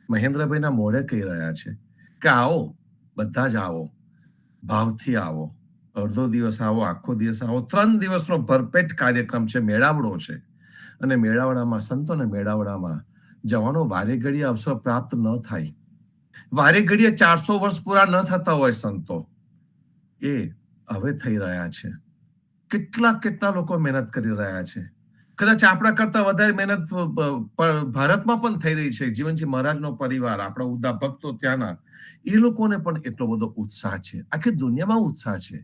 મહેન્દ્રભાઈના મોઢે કહી રહ્યા છે કે આવો, બધા જ આવો, ભાવથી આવો. અડધો દિવસ આવો, આખો દિવસ આવો. 3 દિવસનો ભરપેટ કાર્યક્રમ છે, મેળાવડો છે. અને મેળાવડામાં, સંતોને મેળાવડામાં જવાનો વારે ઘડીએ અવસર પ્રાપ્ત ન થાય. વારે ઘડીએ 400 વર્ષ પૂરા ન થતા હોય સંતો, એ હવે થઈ રહ્યા છે. કેટલા લોકો મહેનત કરી રહ્યા છે. કદાચ આપણા કરતા વધારે મહેનત ભારતમાં પણ થઈ રહી છે. જીવનજી મહારાજનો પરિવાર, આપણા ઉદા ભક્તો ત્યાંના, એ લોકોને પણ એટલો બધો ઉત્સાહ છે. આખી દુનિયામાં ઉત્સાહ છે.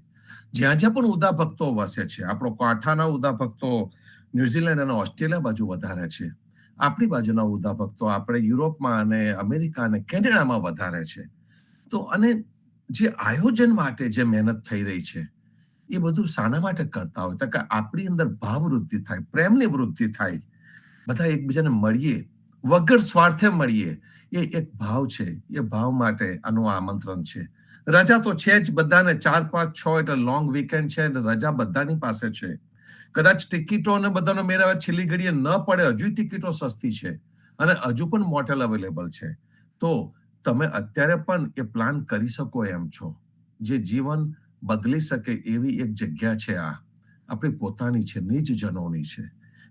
જ્યાં જ્યાં પણ ઉદા ભક્તો વસે છે. આપણો કાંઠાના ઉદા ભક્તો ન્યુઝીલેન્ડ અને ઓસ્ટ્રેલિયા બાજુ વધારે છે. આપણી બાજુના ઉદા ભક્તો આપણે યુરોપમાં અને અમેરિકા અને કેનેડામાં વધારે છે. તો અને જે આયોજન માટે જે મહેનત થઈ રહી છે, એ બધું શાના માટે કરતા હોય? તો કે આપણી અંદર ભાવ વૃદ્ધિ થાય, પ્રેમની વૃદ્ધિ થાય, બધા એકબીજાને મળીએ, વગર સ્વાર્થે મળીએ. એ એક ભાવ છે. એ ભાવ માટે આનું આમંત્રણ છે. રજા તો છે જ બધાને, 4, 5, 6 એટલે લોંગ વીકેન્ડ છે. રજા બધાની પાસે છે. કદાચ ટિકિટો અને બધાનો મેળ આવે છેલ્લી ઘડીએ ન પડે, હજુ ટિકિટો સસ્તી છે અને હજુ પણ મોટેલ અવેલેબલ છે. તો તમે અત્યારે પણ એ પ્લાન કરી શકો એમ છો. જે જીવન બદલી શકે એવી એક જગ્યા છે. આ આપણી પોતાની છે, નિજ જનોની છે.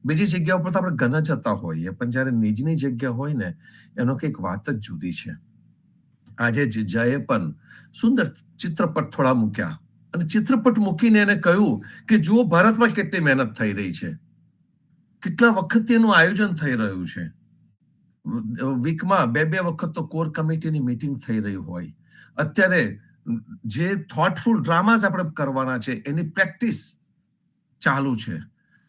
બીજી જગ્યા ઉપર તો આપણે ઘણા જતા હોઈએ, પણ જયારે નિજની જગ્યા હોય ને, એનો કંઈક વાત જ જુદી છે. આજે જયે પણ સુંદર ચિત્રપટ થોડા મૂક્યા અને ચિત્રપટ મૂકીને એને કહ્યું કે જુઓ ભારતમાં કેટલી મહેનત થઈ રહી છે, કેટલા વખતથી એનું આયોજન થઈ રહ્યું છે. વીકમાં 2 વખત તો કોર કમિટીની મીટિંગ થઈ રહી હોય. અત્યારે જે થોટફુલ ડ્રામાસ આપણે કરવાના છે એની પ્રેક્ટિસ ચાલુ છે.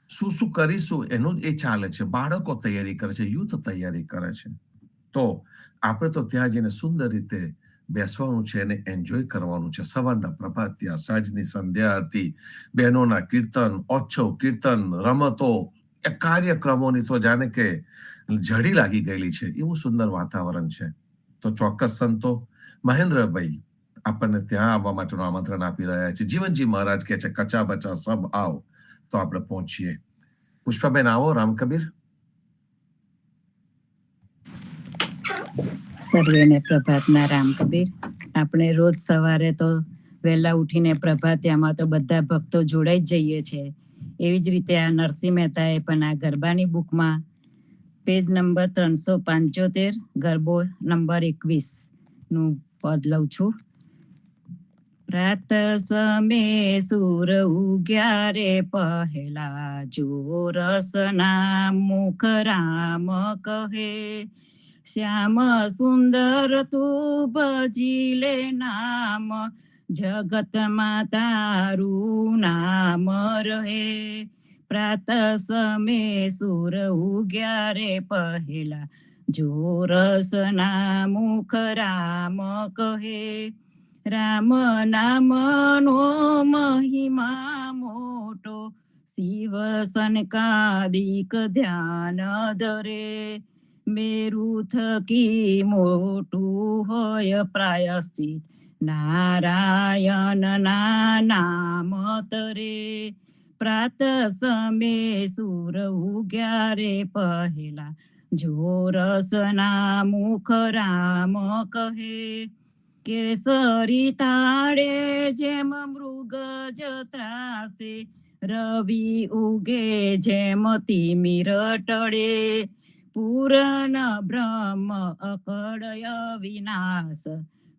શું કરીશું એનું એ ચાલે છે. બાળકો તૈયારી કરે છે, યુથ તૈયારી કરે છે. તો આપણે તો ત્યાં જઈને સુંદર રીતે બેસવાનું છે અને એન્જોય કરવાનું છે. સવારના પ્રભાતિયા, સાંજની સંધ્યા આરતી, બહેનોના કીર્તન, ઓછવ કીર્તન, રમતો, એ કાર્યક્રમોની તો જાણે કે જડી લાગી ગયેલી છે. એવું સુંદર વાતાવરણ છે. તો ચોક્કસ સંતો મહેન્દ્રભાઈ આપણને ત્યાં આવવા માટેનું આમંત્રણ આપી રહ્યા છે. જીવનજી મહારાજ કહે છે કચા બચા સબ આવ. તો આપણે પહોંચીએ. પુષ્પાબેન આવો. રામ કબીર. સર્વેને પ્રભાતના રામ કબીર. આપણે રોજ સવારે તો વહેલા ઉઠીને પ્રભાતિયામાં તો બધા ભક્તો જોડાઈ જ જઈએ છે. એવી જ રીતે આ નરસિંહ મહેતાએ પણ આ ગરબાની બુકમાં પેજ નંબર 375, ગરબો નંબર 21 નું પદ લઉં છું. પ્રાત સમે સૂર ઉગ્યા રે પહેલા, જો રસના મુખ રામ કહે. શ્યામ સુંદર તું ભજી લે નામ, જગતમાં તારું નામ રહે. પ્રાત સમે સૂર ઉગ્યા રે પહેલા, જો રસના મુખ રામ કહે. રામ નામનો મહિમા શિવ સનકાદિક ધ્યાન ધરે, મેરુ થકી મોટું હોય પ્રાયશ્ચિત, નારાયણ ના નામ તરે. પ્રાત સમે સુર ઉગ્યા રે પહેલા, જો રસના મુખ રામ કહે. કેસરી તાળે જેમ મૃગ ત્રાસે, રવિ ઉગે જેમ તિમિર ટળે. પૂરન બ્રહ્મ અકળય વિનાશ,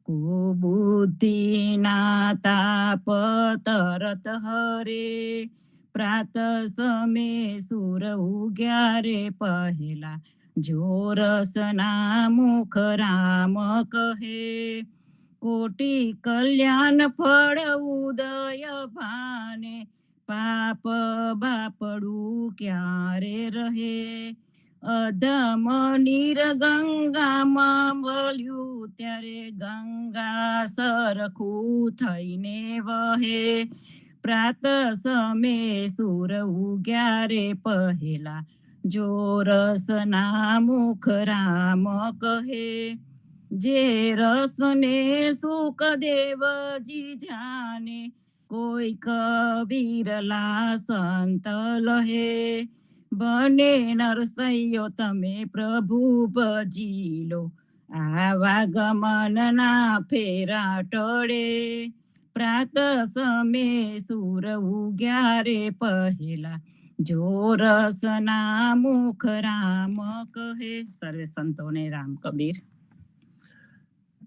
કુબુદ્ધિ ના તાપ તરત હરે. પ્રાત સમે સુર ઉગ્યા રે પહેલા, જો રસના મુખ રામ કહે. કોટી કલ્યાણ ફળ ઉદય ભાને, પાપ બાપડું ક્યારે રહે. અધમ નીર ગંગામાં વળ્યું ત્યારે, ગંગા સરખું થઈને વહે. પ્રાત સમે સુર ઉગ્યા રે પહેલા, જો રસના મુખ રામ કહે. જે રસને સુખદેવજી જાને, કોઈ કબીરલા સંત લહે. બને નરસૈયો તમે પ્રભુ ભજી લો, આવા ગમન ના ફેરા ટળે. પ્રાત સમે સુર ઉગ્યા રે પહેલા, જો રસના મુખ રામ કહે. સર્વે સંતોને રામ કબીર.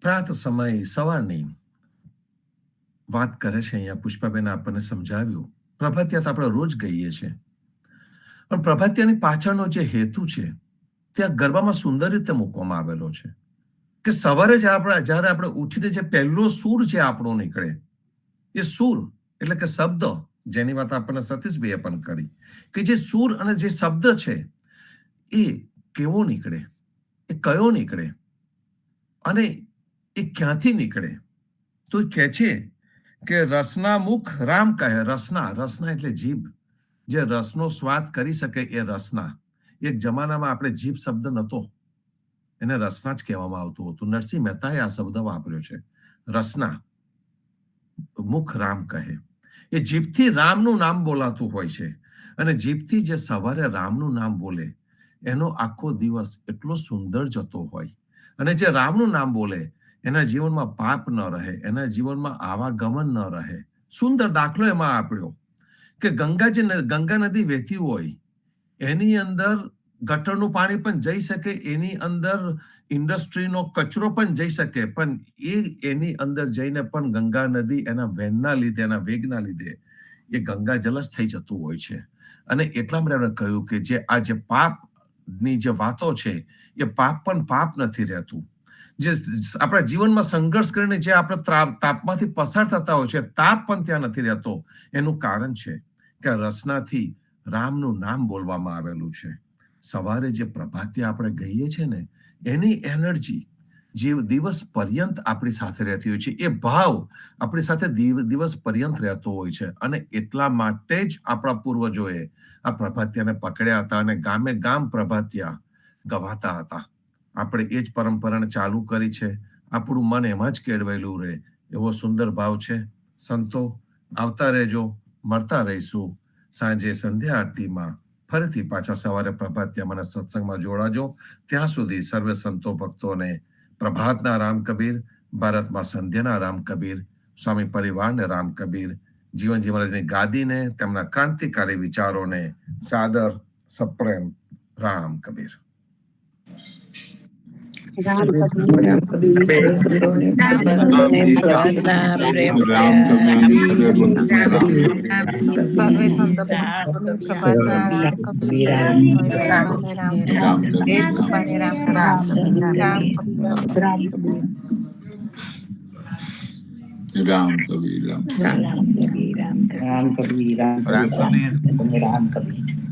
પ્રાત સમય સવારની વાત કરે છે અહીંયા પુષ્પાબેન, આપણને સમજાવ્યું. પ્રભાતિયા તો આપણે રોજ ગઈએ છીએ, પણ પ્રભાતિયાની પાછળનો જે હેતુ છે ત્યાં ગરબામાં સુંદર રીતે મૂકવામાં આવેલો છે કે સવારે જ્યારે આપણે ઉઠીને જે પહેલો સૂર જે આપણો નીકળે, એ સૂર એટલે કે શબ્દ, જેની વાત આપણને સતીશભાઈએ પણ કરી કે જે સૂર અને જે શબ્દ છે એ કેવો નીકળે, એ કયો નીકળે અને એ ક્યાંથી નીકળે. તો એ કહે છે કે રસના મુખ રામ કહે. રસના એટલે જીભ, જે રસનો સ્વાદ કરી શકે એ રસના. એક જમાનામાં આપણે જીભ શબ્દ નહોતો, એને રસના જ કહેવામાં આવતું હતું. નરસિંહ મહેતાએ આ શબ્દ વાપર્યો છે, રસના. મુખ રામ કહે. એ જીભથી રામનું નામ બોલાતું હોય છે, અને જીભથી જે સવારે રામનું નામ બોલે એનો આખો દિવસ એટલો સુંદર જતો હોય. અને જે રામનું નામ બોલે એના જીવનમાં પાપ ન રહે, એના જીવનમાં આવાગમન ન રહે. સુંદર દાખલો એમાં આપ્યો કે ગંગા નદી વહેતી હોય, એની અંદર ગટરનું પાણી પણ જઈ શકે, એની અંદર ઇન્ડસ્ટ્રીનો કચરો પણ જઈ શકે, પણ એની અંદર જઈને પણ ગંગા નદી એના વહેણના લીધે, એના વેગના લીધે એ ગંગા જલસ થઈ જતું હોય છે. અને એટલા માટે આપણે કહ્યું કે જે પાપની જે વાતો છે એ પાપ પણ પાપ નથી રહેતું. જે આપણા જીવનમાં સંઘર્ષ કરીને જે આપણે તાપમાંથી પસાર થતા હોય છે, તાપ પણ ત્યાં નથી રહેતો. એનું કારણ છે કે રસનાથી રામનું નામ બોલવામાં આવેલું છે. સવારે જે પ્રભાતિયા આપણે ગઈએ છીએ ને, એની એનર્જી જે દિવસ પર્યંત આપણી સાથે રહેતી હોય છે, એ ભાવ આપણી સાથે દિવસ પર્યંત રહેતો હોય છે. અને એટલા માટે જ આપણા પૂર્વજોએ આ પ્રભાતિયાને પકડ્યા હતા અને ગામે ગામ પ્રભાતિયા ગવાતા હતા. આપણે એ જ પરંપરાને ચાલુ કરી છે. આપણું મન એમાં જ કેળવાયેલું રહે એવો સુંદર ભાવ છે. સંતો આવતા રહેજો, મળતા રહીશું. સાંજે સંધ્યા આરતીમાં ફરીથી પાછા સવારે પ્રભાતિયા મને સત્સંગમાં જોડાજો. ત્યાં સુધી સર્વે સંતો ભક્તોને પ્રભાતના રામ કબીર, ભારતમાં સંધ્યાના રામ કબીર, સ્વામી પરિવારને રામ કબીર, જીવનજી મહારાજની ગાદીને, તેમના ક્રાંતિકારી વિચારોને સાદર સપ્રેમ રામ કબીર. રામ કબીર સર્વે સંતોને પ્રભાતના પ્રેમ રામ કબીર સર્વે સંતો પ્રભાતના રામ કબીર રામ કબીર